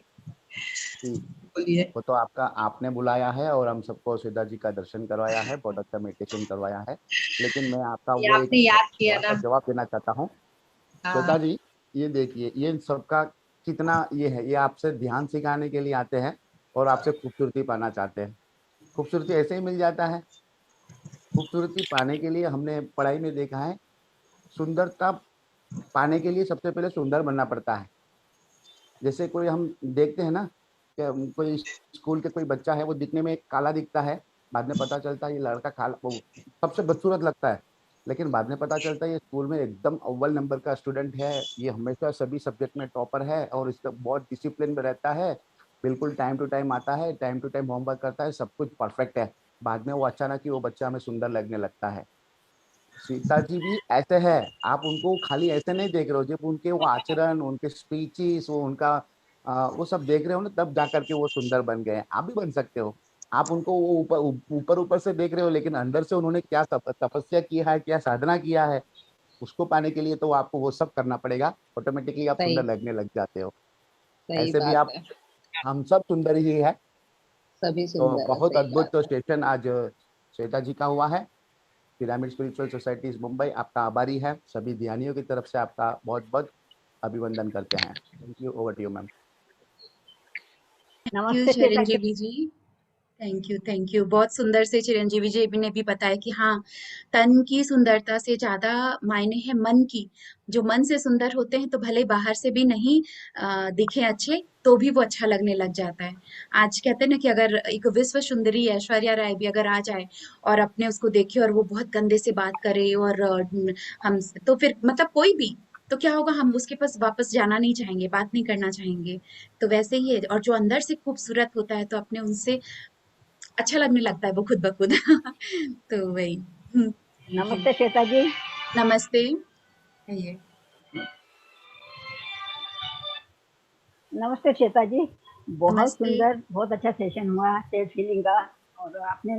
जी, बोलिए। वो तो आपका आपने बुलाया है और हम सबको श्वेता जी का दर्शन करवाया है, बहुत अच्छा मेडिटेशन करवाया है। लेकिन मैं आपका ये वो एक आपने याद किया थोड़ा ना। सा जवाब देना चाहता हूँ। श्वेता हाँ, जी, ये देखिए, ये सबका कितना ये है, ये आपसे ध्यान सिखाने के लिए आते हैं और आपसे खूबसूरती पाना चाहते हैं। खूबसूरती ऐसे ही मिल जाता है। खूबसूरती पाने के लिए हमने पढ़ाई में देखा है, सुंदरता पाने के लिए सबसे पहले सुंदर बनना पड़ता है। जैसे कोई हम देखते हैं ना कि कोई स्कूल के कोई बच्चा है, वो दिखने में काला दिखता है, बाद में पता चलता है ये लड़का काला, वो सबसे बदसूरत लगता है, लेकिन बाद में पता चलता है ये स्कूल में एकदम अव्वल नंबर का स्टूडेंट है, ये हमेशा सभी सब्जेक्ट में टॉपर है और इसका बहुत डिसिप्लिन में रहता है, बिल्कुल टाइम टू टाइम आता है, टाइम टू टाइम होमवर्क करता है, सब कुछ परफेक्ट है। बाद में वो अचानक ही वो बच्चा हमें सुंदर लगने लगता है। सीता जी भी ऐसे है। आप उनको खाली ऐसे नहीं देख रहे हो, जब उनके वो आचरण, उनके स्पीचेस, वो उनका वो सब देख रहे हो ना, तब जा करके वो सुंदर बन गए हैं। आप भी बन सकते हो। आप उनको वो ऊपर ऊपर ऊपर से देख रहे हो, लेकिन अंदर से उन्होंने क्या तपस्या किया है, क्या साधना किया है, उसको पाने के लिए तो आपको वो सब करना पड़ेगा। ऑटोमेटिकली आप सही सुंदर लगने लग जाते हो। सही ऐसे भी बात आप, है। हम सब सुंदर ही है। सभी तो सुंदर है, बहुत सही अद्भुत बात तो है। सेशन आज श्वेता जी का हुआ है। पिरामिड स्पिरिचुअल सोसाइटी मुंबई आपका आभारी है। सभी ध्यानियों की तरफ से आपका बहुत बहुत अभिवंदन करते हैं। Thank you. Over to you ma'am. Thank you नमस्ते श्वेता जी। चिरंजीवी जी, थैंक यू, बहुत सुंदर से चिरंजीवी जी ने भी बताया कि हाँ, तन की सुंदरता से ज्यादा मायने है मन की। जो मन से सुंदर होते हैं तो भले बाहर से भी नहीं दिखे अच्छे, तो भी वो अच्छा लगने लग जाता है। आज कहते हैं ना कि अगर एक विश्व सुंदरी ऐश्वर्या राय भी अगर आ जाए और अपने उसको देखे और वो बहुत गंदे से बात करे और हम, तो फिर मतलब कोई भी, तो क्या होगा, हम उसके पास वापस जाना नहीं चाहेंगे, बात नहीं करना चाहेंगे। तो वैसे ही है, और जो अंदर से खूबसूरत होता है तो अपने उनसे अच्छा लगने लगता है वो खुद ब खुद। तो वही। Thank you. नमस्ते श्वेता जी। नमस्ते। कहिए। नमस्ते श्वेता जी। बहुत नमस्ते। सुंदर, बहुत अच्छा सेशन हुआ सेल्फ हीलिंग का। और आपने,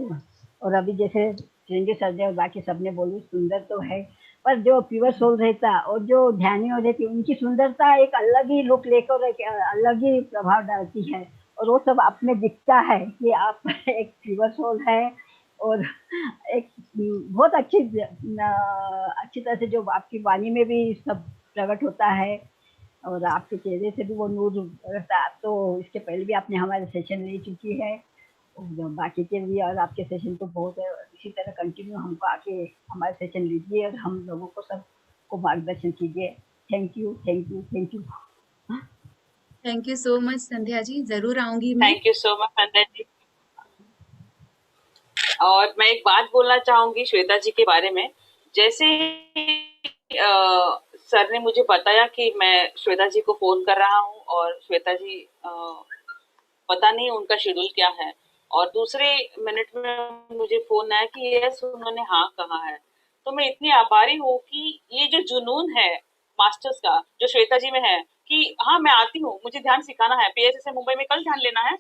और अभी जैसे चिरंजीवी सर ने और बाकी सबने बोली सुंदर तो है, पर जो प्योर सोल रहता और जो ध्यानियों रहती उनकी सुंदरता एक अलग ही लुक लेकर एक अलग ही प्रभाव डालती है, और वो सब आप में दिखता है कि आप एक प्योर सोल है, और एक बहुत अच्छी तरह से जो आपकी वाणी में भी सब प्रकट होता है, और आपके चेहरे से भी वो नूर रहता है। तो इसके पहले भी आपने हमारे सेशन ले चुकी है, और बाकी के भी और आपके सेशन तो बहुत है, इसी तरह कंटिन्यू हमको आके हमारे सेशन लीजिए और हम लोगों को सबको मार्गदर्शन कीजिए। Thank you, thank you, thank you. Thank you so much Sandhya ji, जरूर आऊंगी मैं। Thank you so much Sandhya ji. और मैं एक बात बोलना चाहूंगी श्वेता जी के बारे में। जैसे सर ने मुझे बताया कि मैं श्वेता जी को फोन कर रहा हूँ, और श्वेता जी पता नहीं उनका शेड्यूल क्या है, और दूसरे मिनट में मुझे फोन आया कि यस उन्होंने हाँ कहा है। तो मैं इतनी आभारी हूँ कि ये जो जुनून है मास्टर्स का जो श्वेता जी में है कि हाँ मैं आती हूँ, मुझे ध्यान सिखाना है, PSSM मुंबई में कल ध्यान लेना है,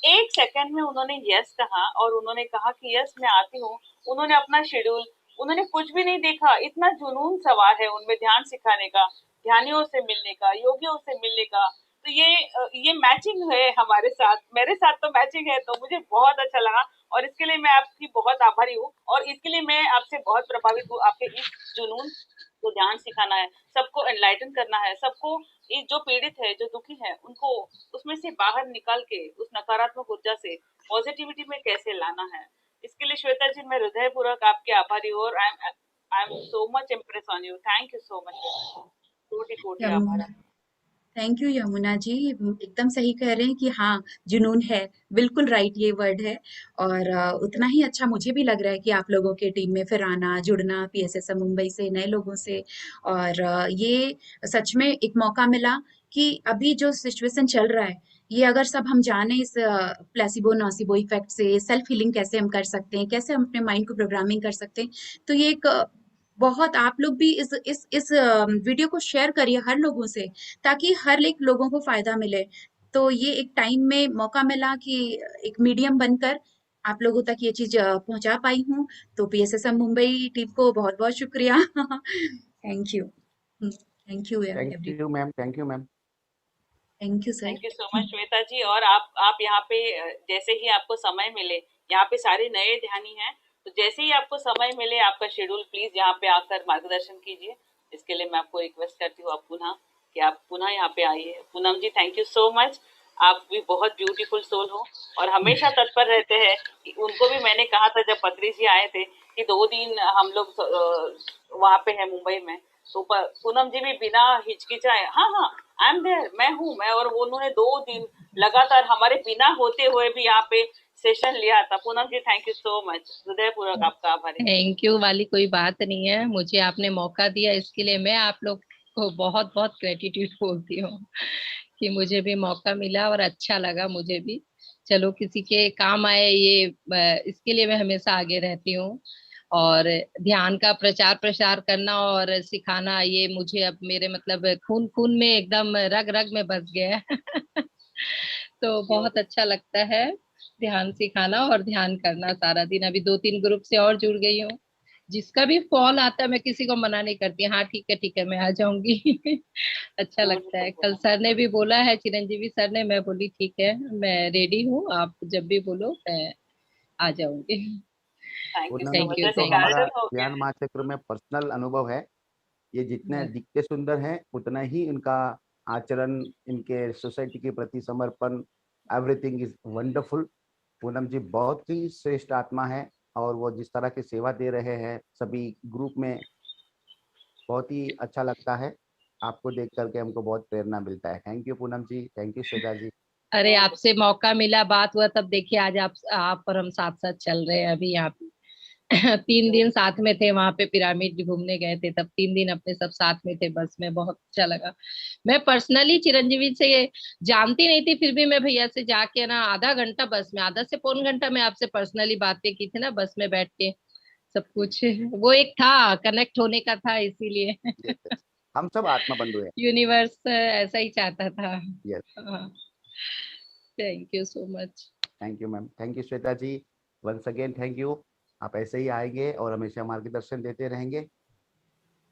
एक सेकंड में उन्होंने यस कहा और उन्होंने कहा कि यस मैं आती हूँ। उन्होंने अपना शेड्यूल, उन्होंने कुछ भी नहीं देखा, इतना जुनून सवार है उनमें ध्यान सिखाने का, ध्यानियों से मिलने का, योगियों से मिलने का। तो ये मैचिंग है हमारे साथ, मेरे साथ तो मैचिंग है, तो मुझे बहुत अच्छा लगा, और इसके लिए मैं आपकी बहुत आभारी हूँ, और इसके लिए मैं आपसे बहुत प्रभावित हूँ। आपके इस जुनून को ध्यान सिखाना है, सबको एनलाइटन करना है, सबको ये जो पीड़ित है, जो दुखी है, उनको उसमें से बाहर निकाल के उस नकारात्मक ऊर्जा से पॉजिटिविटी में कैसे लाना है। इसके लिए श्वेता जी मैं हृदयपूर्वक आपके आभारी हूँ, और I am so much impress on you. Thank you so much, कोटि कोटि आभार। यमुना, थैंक यू यमुना जी, एकदम सही कह रहे हैं कि हाँ जुनून है, बिल्कुल राइट ये वर्ड है। और उतना ही अच्छा मुझे भी लग रहा है कि आप लोगों के टीम में फिर आना जुड़ना PSSM मुंबई से नए लोगों से, और ये सच में एक मौका मिला कि अभी जो सिचुएशन चल रहा है ये अगर सब हम जाने इस प्लेसिबो नोसिबो इफेक्ट से सेल्फ हीलिंग कैसे हम कर सकते हैं, कैसे हम अपने माइंड को प्रोग्रामिंग कर सकते हैं, तो ये एक बहुत आप लोग भी इस वीडियो को शेयर करिए हर लोगों से, ताकि हर एक लोगों को फायदा मिले। तो ये एक टाइम में मौका मिला कि एक मीडियम बनकर आप लोगों तक ये चीज पहुंचा पाई हूँ। तो PSSM मुंबई टीम को बहुत बहुत शुक्रिया। Thank you, thank you thank every, you ma'am, thank you ma'am. Thank you sir. Thank you so much Shweta ji. और आप यहाँ पे जैसे ही आपको समय मिले, यहाँ पे सारे नए ध्यानी हैं, तो जैसे ही आपको समय मिले आपका शेड्यूल प्लीज यहाँ पे आकर मार्गदर्शन कीजिए। इसके लिए मैं आपको रिक्वेस्ट करती हूँ आप पुनः यहाँ पे आइए। Poonam ji thank you so much, आप भी बहुत ब्यूटीफुल सोल हो और हमेशा तत्पर रहते हैं। उनको भी मैंने कहा था जब पत्री जी आए थे कि 2 दिन हम लोग वहाँ पे है मुंबई में, तो पूनम जी भी बिना हिचकिचाए हाँ हाँ आई एम देयर, मैं हूँ मैं, और उन्होंने 2 दिन लगातार हमारे बिना होते हुए भी यहाँ पे सेशन लिया था। Poonam ji thank you so much, हृदयपूर्वक आपका आभारी। थैंक यू वाली कोई बात नहीं है, मुझे आपने मौका दिया इसके लिए मैं आप लोग को बहुत बहुत ग्रेटिट्यूड बोलती हूँ कि मुझे भी मौका मिला और अच्छा लगा मुझे भी। चलो किसी के काम आए ये इसके लिए मैं हमेशा आगे रहती हूँ। और ध्यान का प्रचार प्रसार करना और सिखाना ये मुझे अब मेरे मतलब खून खून में एकदम रग रग में बस गया है। तो बहुत अच्छा लगता है ध्यान सिखाना और ध्यान करना सारा दिन। अभी 2-3 ग्रुप से और जुड़ गई हूँ, जिसका भी कॉल आता है मैं किसी को मना नहीं करती, हाँ ठीक है मैं आ जाऊंगी। अच्छा लगता है। कल सर ने भी बोला है, चिरंजीवी सर ने, मैं बोली ठीक है मैं रेडी हूँ, आप जब भी बोलो मैं आ जाऊंगी। पूनम जी, तो हमारा ज्ञान महाचक्र में पर्सनल अनुभव है, ये जितने दिखते सुंदर हैं उतना ही इनका आचरण, इनके सोसाइटी के प्रति समर्पण, एवरीथिंग इज वंडरफुल। पूनम जी बहुत ही श्रेष्ठ आत्मा है, और वो जिस तरह की सेवा दे रहे हैं सभी ग्रुप में, बहुत ही अच्छा लगता है। आपको देख करके हमको बहुत प्रेरणा मिलता है। Thank you Poonam ji, thank you Shweta ji. अरे आपसे मौका मिला, बात हुआ, तब देखिए आज आप और हम साथ साथ चल रहे हैं अभी यहाँ पे। 3 दिन साथ में थे वहां पे, पिरामिड घूमने गए थे, तब 3 दिन अपने सब साथ में थे बस में, बहुत अच्छा लगा। मैं पर्सनली चिरंजीवी से जानती नहीं थी, फिर भी मैं भैया से जाके ना आधा घंटा बस में, आधा से पौन घंटा मैं आपसे पर्सनली बातें की थी ना बस में बैठ के, सब कुछ वो एक था, कनेक्ट होने का था, इसीलिए। हम सब आत्मा बंधु हैं। यूनिवर्स ऐसा ही चाहता था। Yes, thank you so much. Thank you ma'am, thank you Shweta ji, once again thank you. आप ऐसे ही आएंगे और हमेशा मार्गदर्शन देते रहेंगे।